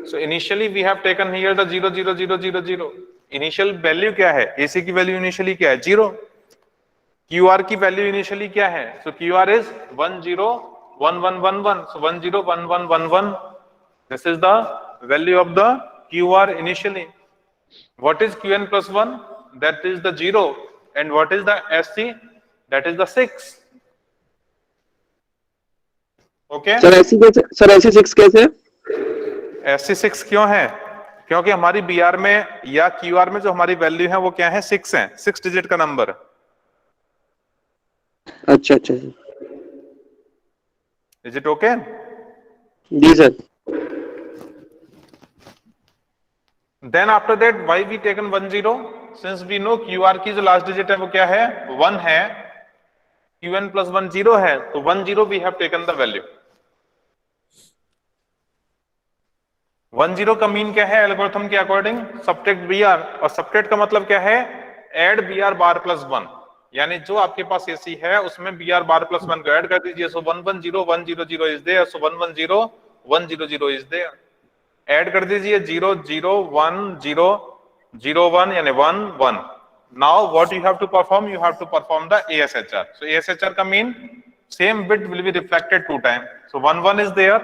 So initially we have taken here the 0 0 0 0 0. Initial value क्या है? AC की वैल्यू इनिशियली क्या है? 0. QR की वैल्यू इनिशियली क्या है? So QR is 1 0 1 1 1 1. So 1 0 1 1 1 1. This is the value of the QR initially. What is Qn plus 1? That is the 0. And what is the SC? That is the 6. Okay? Sir, ऐसी कैसे? Sir, ऐसी 6 कैसे? SC 6 क्यों है? क्योंकि हमारी BR में या QR में जो हमारी वैल्यू है वो क्या है? 6 है, 6 डिजिट का नंबर। अच्छा अच्छा। Is it okay? जी sir. Then after that, why we taken 1 0? Since we know QR की जो लास्ट डिजिट है वो क्या है? 1 है। Qn plus 1 0 है, तो 1 0 we have taken the value. 1 0 का मीन क्या है एल्गोरिथम के अकॉर्डिंग? सबट्रैक्ट BR, और सबट्रैक्ट का मतलब क्या है? ऐड BR बार प्लस 1, यानी जो आपके पास AC है उसमें BR बार प्लस 1 को ऐड कर दीजिए। So 1 1 0 1 0 0 is there, so 1 1 0 1 0 0 is there. Add कर दीजिए 0 0 1 0 0 1 यानी 1 1। Now what you have to perform? You have to perform the ASHR। So ASHR का mean same bit will be reflected 2 time. So 1 1 is there,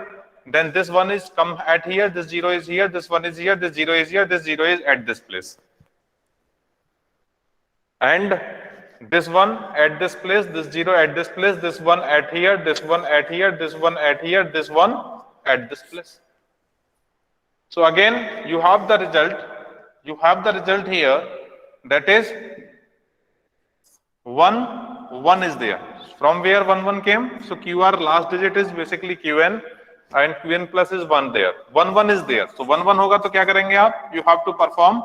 then this 1 is come at here, this 0 is here, this 1 is here, this 0 is here, this 0 is at this place, and this 1 at this place, this 0 at this place, this 1 at here, this 1 at here, this 1 at here, this 1 at this place. So again you have the result here, that is 1 1 is there. From where 1 1 came? So QR last digit is basically Qn and Qn plus is 1 there. 1 1 is there. So 1 1 होगा तो क्या करेंगे आप? You have to perform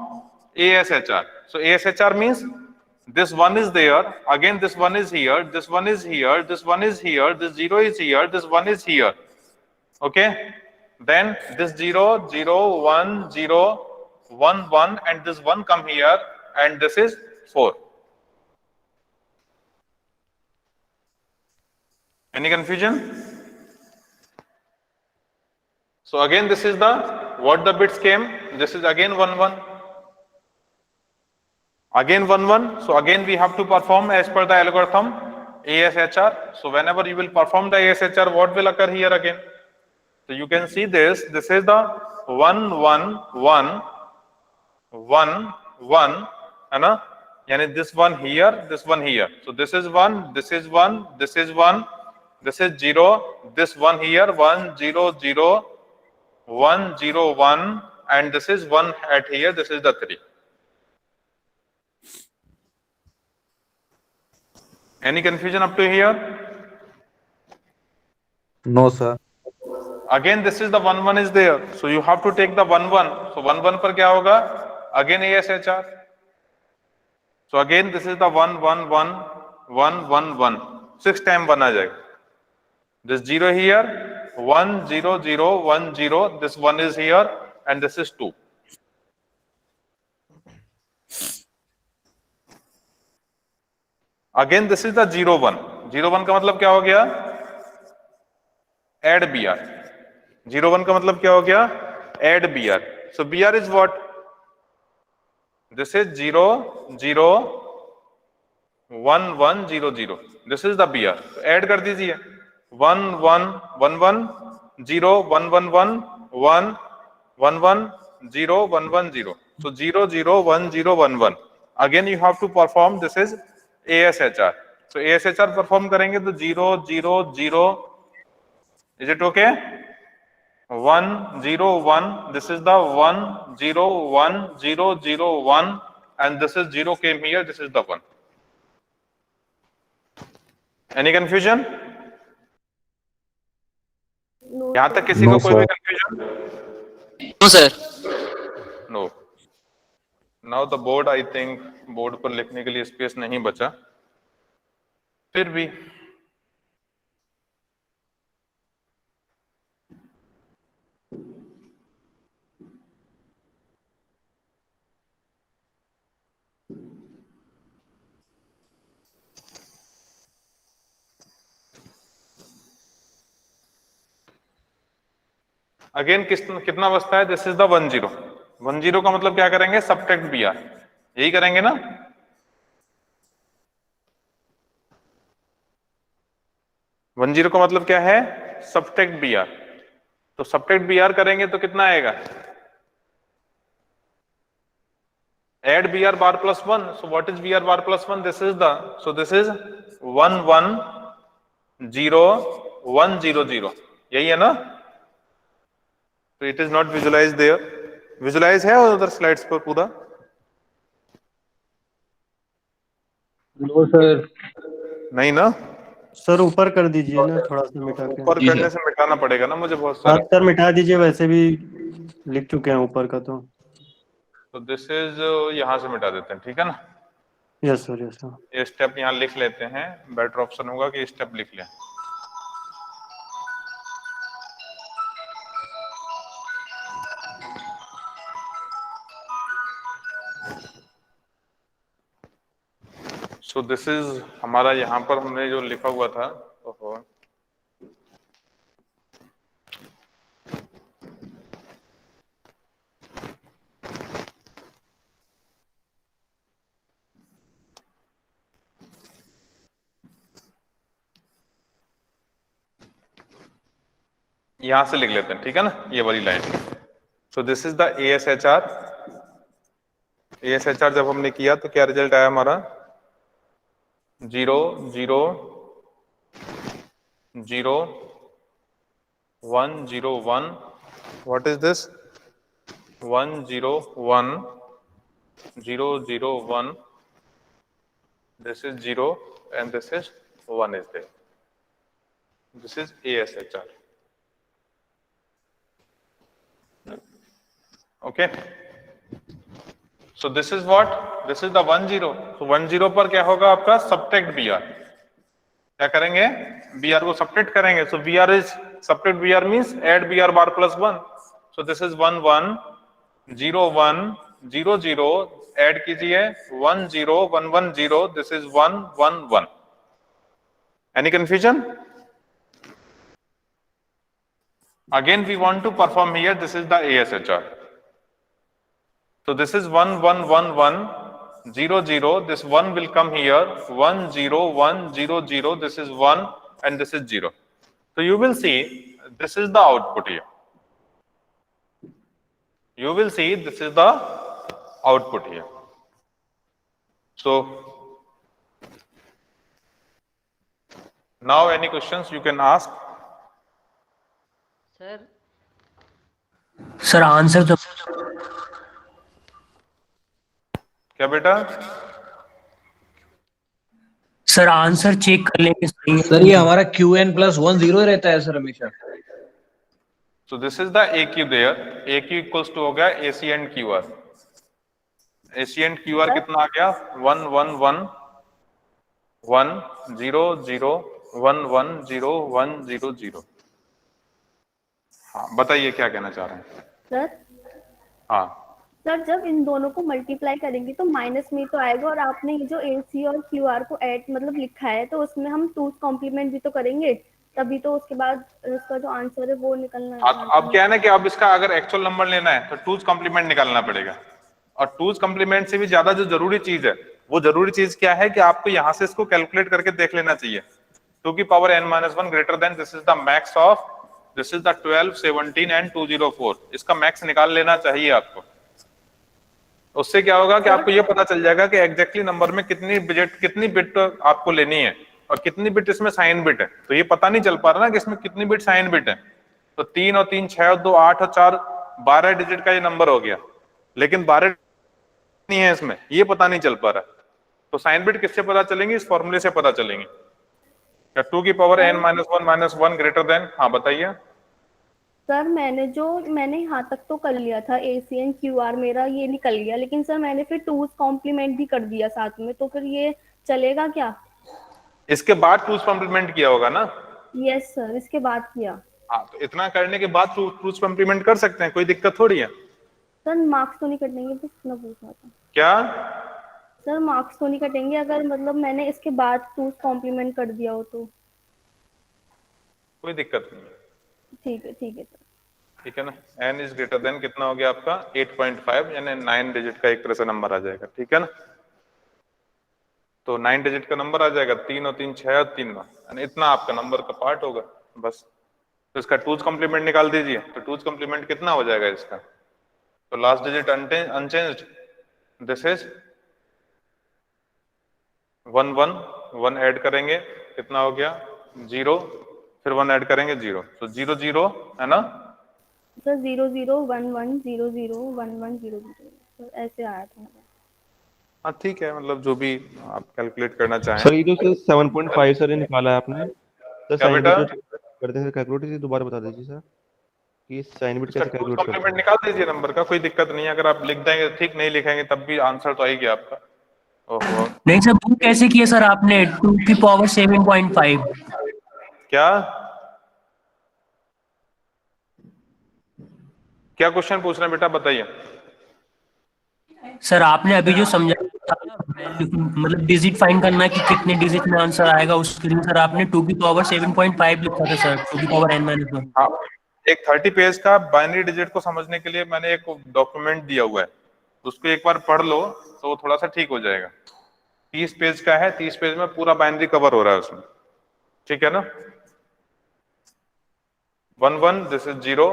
ASHR. So ASHR means this 1 is there, again this 1 is here, this 1 is here, this 1 is here, this 0 is here, this 1 is here. Okay? Then this 0 0 1 0 1 1 and this 1 come here and this is 4. Any confusion? So again this is the what the bits came, this is again 1 1, again 1 1. So again we have to perform as per the algorithm ASHR. So whenever you will perform the ASHR, what will occur here again? So you can see this is the 1 1 1 1 1, है ना? यानी this one here, this one here. So this is 1, this is 1, this is 1, this is 0, this one here 1 0 0 1 0 1, and this is 1 at here, this is the 3. Any confusion up to here? No, sir. Again this is the 1 1 is there, so you have to take the 1 1. So 1 1 पर क्या होगा? Again ASHR. So again this is the 1 1 1 1 1 1, 6 time 1 आ जाएगा। This 0 here 1 0 0 1 0, this 1 is here and this is 2. Again this is the 0 1. 0 1 का मतलब क्या हो गया? Add BR. 0 1 का मतलब क्या हो गया? Add BR. So BR is what? This is 0 0 1 1 0 0. This is the BR. So add कर दीजिए 1 1 1 1 0 1 1 1 1 1 1 0 1 1 0. So 0 0 1 0 1 1. Again you have to perform, this is ASHR. So ASHR perform करेंगे तो 0 0 0. Is it okay? 1 0 1. This is the 1 0 1 0 0 1, and this is 0 came here. This is the 1. Any confusion? यहाँ तक किसी को कोई भी confusion? No sir. No. Now the board, I think board पर लिखने के लिए स्पेस नहीं बचा, फिर भी अगेन कितना बचता है? This is the 1 0। 1 0 का मतलब क्या करेंगे? सबट्रैक्ट बी आर, यही करेंगे ना। वन जीरो का मतलब क्या है? Subtract B R. तो सबट्रैक्ट बी आर करेंगे तो कितना आएगा? Add B R bar plus 1। So what is B R bar plus 1? This is the, so this is 1 1 0 1 0 0, यही है ना। तो it is not visualize there. Visualize है उधर स्लाइड्स पर पूरा? नो सर, नहीं ना। सर ऊपर कर दीजिए ना, थोड़ा सा मिटा के। ऊपर करने से मिटाना पड़ेगा ना मुझे बहुत हाँ सारा। सर मिटा दीजिए, वैसे भी लिख चुके हैं ऊपर का तो दिस इज यहां से मिटा देते हैं, ठीक है ना। Yes sir, yes sir. ये स्टेप यहाँ लिख लेते हैं, बेटर ऑप्शन होगा कि स्टेप लिख लें। सो दिस इज हमारा, यहाँ पर हमने जो लिखा हुआ था, ओहो यहां से लिख लेते हैं, ठीक है ना, ये वाली line. So this is the ASHR। ASHR जब हमने किया तो क्या रिजल्ट आया हमारा? 0 0 0 1 0 1। What is this? 1 0 1 0 0 1। This is 0 and this is 1 is there. This is ASHR. Okay. So this is what? This is the 1 0. So 1 0 पर क्या होगा आपका? Subtract BR। क्या करेंगे? BR को सबट्रैक्ट करेंगे। So BR is subtract BR means add BR bar plus 1. So this is 1 1 0 1 0 0। Add कीजिए 1 0 1 1 0। This is 1 1 1। Any confusion? Again we want to perform here. This is the ASHR. So this is 1 1 1 1 0 0। This 1 will come here, 1 0 1 0 0। This is 1 and this is 0. So you will see this is the output here. You will see this is the output here. So now any questions you can ask? Sir answer तो क्या बेटा? सर आंसर चेक कर लेंगे सही है। सर ये हमारा QN+1 0 रहता है सर हमेशा। So this is the AQ there. AQ equals to हो गया AC and QR। AC and QR कितना आ गया? 1 1 1 1 0 0 1 1 0 1 0 0। हाँ बताइए क्या कहना चाह रहे हैं? सर हाँ सर जब इन दोनों को मल्टीप्लाई करेंगे तो माइनस में तो आएगा, और आपने ये जो AC और QR को ऐड मतलब लिखा है तो उसमें हम 2's कॉम्प्लीमेंट भी तो करेंगे, तभी तो उसके बाद इसका जो आंसर है वो निकलना है। अब क्या है ना कि अब इसका अगर एक्चुअल नंबर लेना है तो 2's कॉम्प्लीमेंट निकालना पड़ेगा। और 2's कॉम्प्लीमेंट से भी ज्यादा जो जरूरी चीज है, वो जरूरी चीज क्या है कि आपको यहां से इसको कैलकुलेट करके देख लेना चाहिए। 2 की power n-1 greater than this is the max of, this is the 12 17 and 204। इसका मैक्स निकाल लेना चाहिए आपको। उससे क्या होगा कि आपको ये पता चल जाएगा कि एग्जैक्टली नंबर में कितनी बिट आपको लेनी है और कितनी बिट इसमें साइन बिट है। तो ये पता नहीं चल पा रहा ना कि इसमें कितनी बिट साइन बिट है। तो 3 और 3 6 और 2 8 और 4 12 डिजिट का ये नंबर हो गया, लेकिन 12 नहीं है इसमें, ये पता नहीं चल पा रहा। तो साइन बिट किससे पता चलेंगी? इस फॉर्मूले से पता चलेंगी। 2 की पावर n-1 1 ग्रेटर देन, हाँ बताइए। सर मैंने यहाँ तक तो कर लिया था, AC and QR मेरा ये निकल गया, लेकिन सर मैंने फिर 2's कॉम्प्लीमेंट भी कर दिया साथ में, तो फिर ये चलेगा क्या? इसके बाद 2's कॉम्प्लीमेंट किया होगा ना? यस सर, इसके बाद किया। हाँ तो इतना करने के बाद 2's कॉम्प्लीमेंट कर सकते हैं, कोई दिक्कत थोड़ी है। सर मार्क्स तो नहीं कटेंगे? बस इतना पूछना था। क्या सर मार्क्स तो नहीं कटेंगे अगर मतलब मैंने इसके बाद 2's कॉम्प्लीमेंट कर दिया हो तो? कोई दिक्कत नहीं है। ठीक है सर। ठीक है ना। n इज ग्रेटर देन कितना हो गया आपका 8.5 यानी 9 डिजिट का एक तरह से नंबर आ जाएगा, ठीक है ना। तो 9 डिजिट का नंबर आ जाएगा, 3 और 3 6 और 3 9 यानी इतना आपका नंबर का पार्ट होगा बस। तो इसका टूज कॉम्प्लीमेंट निकाल दीजिए, तो टूज कॉम्प्लीमेंट कितना हो जाएगा इसका, तो last digit unchanged, this is 1 1 1 add करेंगे कितना हो गया 0, फिर 1 ऐड करेंगे 0, तो 0 0 है ना सर 0 0 1 1 0 0 1 1 0 0 तो ऐसे आया था। हाँ ठीक है, मतलब जो भी आप कैलकुलेट करना चाहें। सर ये जो 7.5 सर निकाला है आपने, तो क्या साइन बेटा? बिट करते हैं कैलकुलेट, इसे दोबारा बता दीजिए सर कि साइन बिट कैसे कैलकुलेट करते हैं। कॉम्प्लीमेंट निकाल दीजिए नंबर का, कोई दिक्कत नहीं है। अगर आप लिख देंगे ठीक, नहीं लिखेंगे तब भी आंसर तो आएगी आपका। ओहो नहीं सर, वो कैसे किया सर आपने 2 की पावर 7.5? क्या क्वेश्चन पूछ रहे हैं बेटा, बताइए। सर आपने अभी जो समझाया था मतलब डिजिट फाइंड करना कि कितने डिजिट में आंसर आएगा, उसके लिए सर आपने 2 की पावर 7.5 लिखा था सर, 2 की पावर n-1। हाँ, एक 30 पेज का बाइनरी डिजिट को समझने के लिए मैंने एक डॉक्यूमेंट दिया हुआ है, उसको एक बार पढ़ लो तो थोड़ा सा ठीक हो जाएगा। 30 पेज का है, 30 पेज में पूरा बाइनरी कवर हो रहा है उसमें, ठीक है ना। 1 1 this is 0,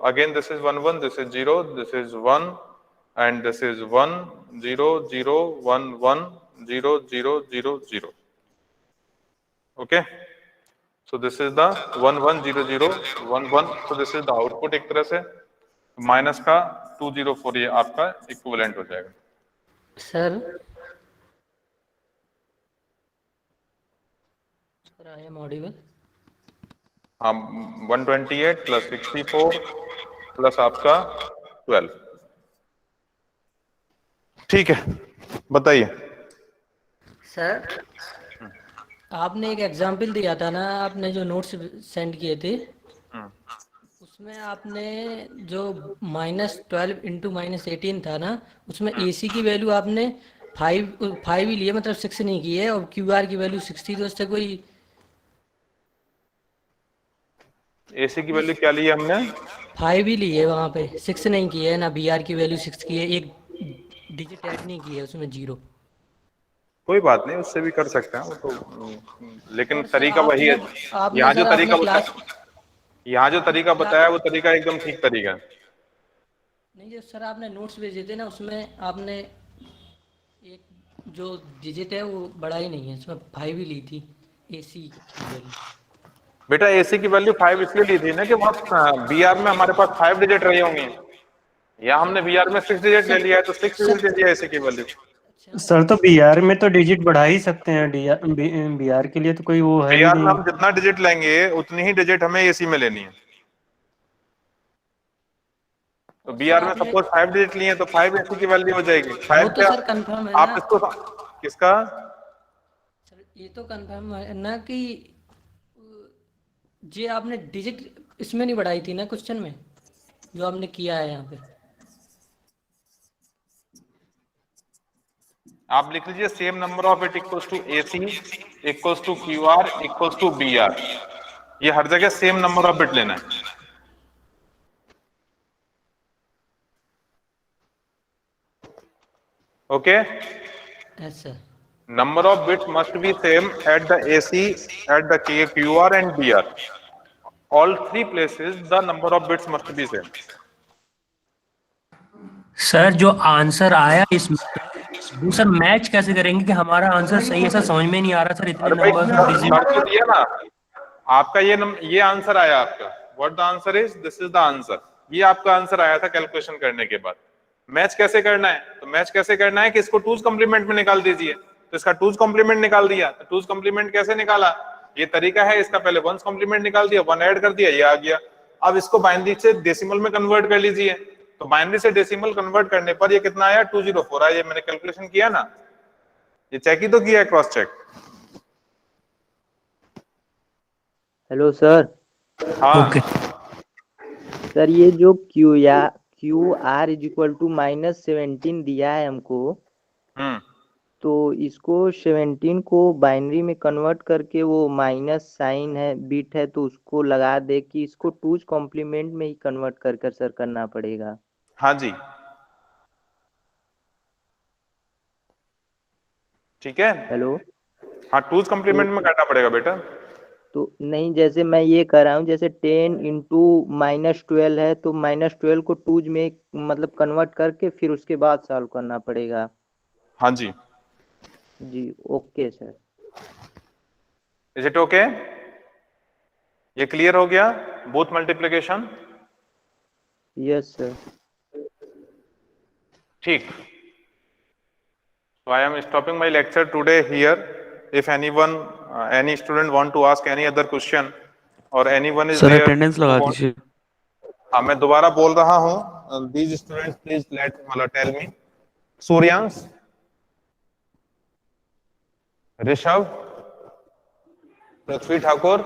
again this is 1 1 this is 0, this is 1 and this is 1 0 0 1 1 0 0 0 0. Okay, so this is the 1 1 0 0 1 1, so this is the output। एक तरह से माइनस का 204 ये आपका इक्विवेलेंट हो जाएगा। Sir I am audible? हाँ, 128 प्लस 64 प्लस आपका 12, ठीक है, बताइए। सर आपने एक एग्जाम्पल दिया था ना, आपने जो नोट्स सेंड किए थे उसमें आपने जो -12 इंटू -18 था ना, उसमें AC की वैल्यू आपने 5 ही लिए, मतलब 6 नहीं की है, और QR की वैल्यू 6 थी, तो उससे कोई AC की वैल्यू क्या ली है हमने? 5 ही ली है वहाँ पे, 6 नहीं की है ना, BR की वैल्यू 6 की है, एक डिजिट ऐड नहीं की है उसमें 0। कोई बात नहीं, उससे भी कर सकते हैं वो तो, लेकिन तरीका वही है। यहाँ जो तरीका बताया, यहाँ जो तरीका बताया वो तरीका एकदम ठीक तरीका है। नहीं जो सर आपने नोट्स भेजे थे ना, उसमें आपने एक जो डिजिट है वो बढ़ा ही नहीं है, उसमें 5 ही ली थी AC की वैल्यू। बेटा AC की वैल्यू 5 इसलिए ली थी ना कि वहाँ BR में हमारे पास 5 डिजिट रही होंगी, या हमने BR में 6 डिजिट ले लिया है तो 6 डिजिट ले लिया AC की वैल्यू। सर तो BR में तो डिजिट बढ़ा ही सकते हैं, BR के लिए तो कोई वो है ही BR नहीं। में हम जितना डिजिट लेंगे उतनी ही डिजिट हमें AC में लेनी है। तो BR में सपोज 5 डिजिट लिए तो 5 AC की वैल्यू हो जाएगी। 5 तो सर कंफर्म है आप ना? इसको किसका सर ये तो कंफर्म है ना कि जे आपने डिजिट इसमें नहीं बढ़ाई थी ना क्वेश्चन में, जो आपने किया है यहाँ पे। आप लिख लीजिए same number of bit equals to AC equals to QR equals to BR, ये हर जगह सेम नंबर ऑफ बिट लेना है। Okay, yes sir. number of bits must be same at the AC, at the QR and BR. All three places the number of bits must be same. Sir जो आंसर आया इसमें वो सर मैच कैसे करेंगे कि हमारा आंसर सही है? सर समझ में नहीं आ रहा सर, इतने नंबर तो दिया ना आपका, ये आंसर आया आपका। What the answer is, this is the answer. ये आपका आंसर आया था कैलकुलेशन करने के बाद। मैच कैसे करना है, तो मैच कैसे करना है कि इसको टूज कॉम्प्लीमेंट में निकाल दीजिए। तो इसका टूज कॉम्प्लीमेंट निकाल दिया, तो टूज कॉम्प्लीमेंट कैसे निकाला, ये तरीका है इसका। पहले वंस कॉम्प्लीमेंट निकाल दिया, 1 ऐड कर दिया, ये आ गया। अब इसको बाइनरी से डेसिमल में कन्वर्ट कर लीजिए, तो बाइनरी से डेसिमल कन्वर्ट करने पर ये कितना आया, 204 आया। ये मैंने कैलकुलेशन किया ना, ये चेक ही तो किया है, क्रॉस चेक। Hello sir. हाँ सर ये जो QR इज इक्वल टू -17 दिया है हमको, तो इसको 17 को बाइनरी में कन्वर्ट करके वो माइनस साइन है बिट है तो उसको लगा दे कि इसको टूज कॉम्प्लीमेंट में ही कन्वर्ट कर कर सर करना पड़ेगा। हाँ जी, ठीक है। हेलो। हाँ, टूज कॉम्प्लीमेंट में करना पड़ेगा बेटा। तो नहीं, जैसे मैं ये कर रहा हूँ, जैसे 10 इंटू -12 है तो -12 को टूज में मतलब कन्वर्ट करके फिर उसके बाद सॉल्व करना पड़ेगा। हाँ जी। जी okay sir. Is it okay? ये क्लियर हो गया बोथ मल्टीप्लिकेशन? Yes sir. ठीक। So I am stopping my lecture today here. If anyone, any student want to ask any other question or anyone is sir there, attendance लगा दीजिए। हाँ मैं दोबारा बोल रहा हूँ। These students please मतलब tell me. Suryansh, Rishabh, Prithvi Thakur.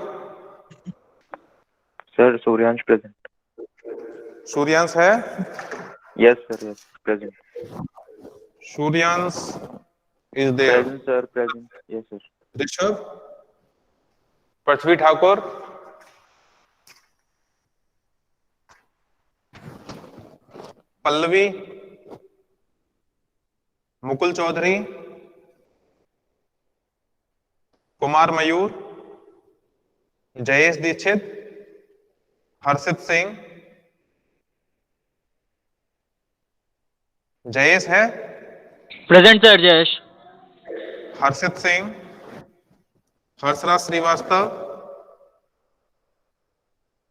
Sir Suryansh present. Suryansh है? Yes sir, yes present. Suryansh is there. Present sir, present. Yes sir. Rishabh, Prithvi Thakur, Pallavi, Mukul Chaudhary, Kumar Mayur, Jayesh Dikshit, Harshit Singh. Jayesh है? Present sir, Jayesh. Harshit Singh, Harshraj Srivastava,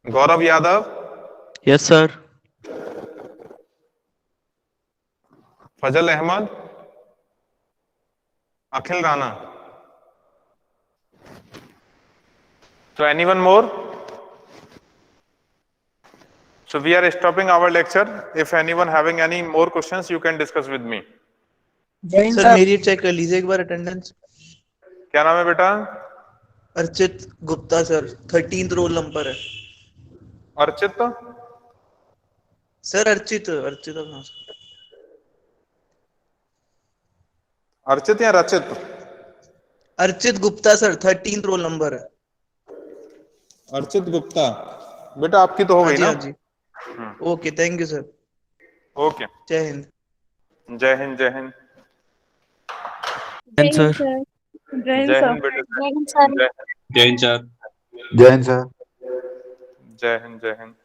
Gaurav Yadav, yes sir. Fazal Ahmad, Akhil Rana. So anyone more? So we are stopping our lecture. If anyone having any more questions, you can discuss with me. Sir मेरी चेक कर लीजिए एक बार अटेंडेंस। क्या नाम है बेटा? Archit Gupta sir, 13th roll number है। अर्चित? सर अर्चित, अर्चित कहाँ से? अर्चित या रचित? Archit Gupta sir, 13th roll number है। अर्चित गुप्ता बेटा आपकी तो हो गई ना? हाँ जी। Okay, thank you sir. Okay, जय हिंद। जय हिंद। जय हिंद। जय हिंद सर। जय हिंद जय सर। हिंद बेटा। जय हिंद सर। जय हिंद। जय हिंद सर। जय हिंद। जय हिंद।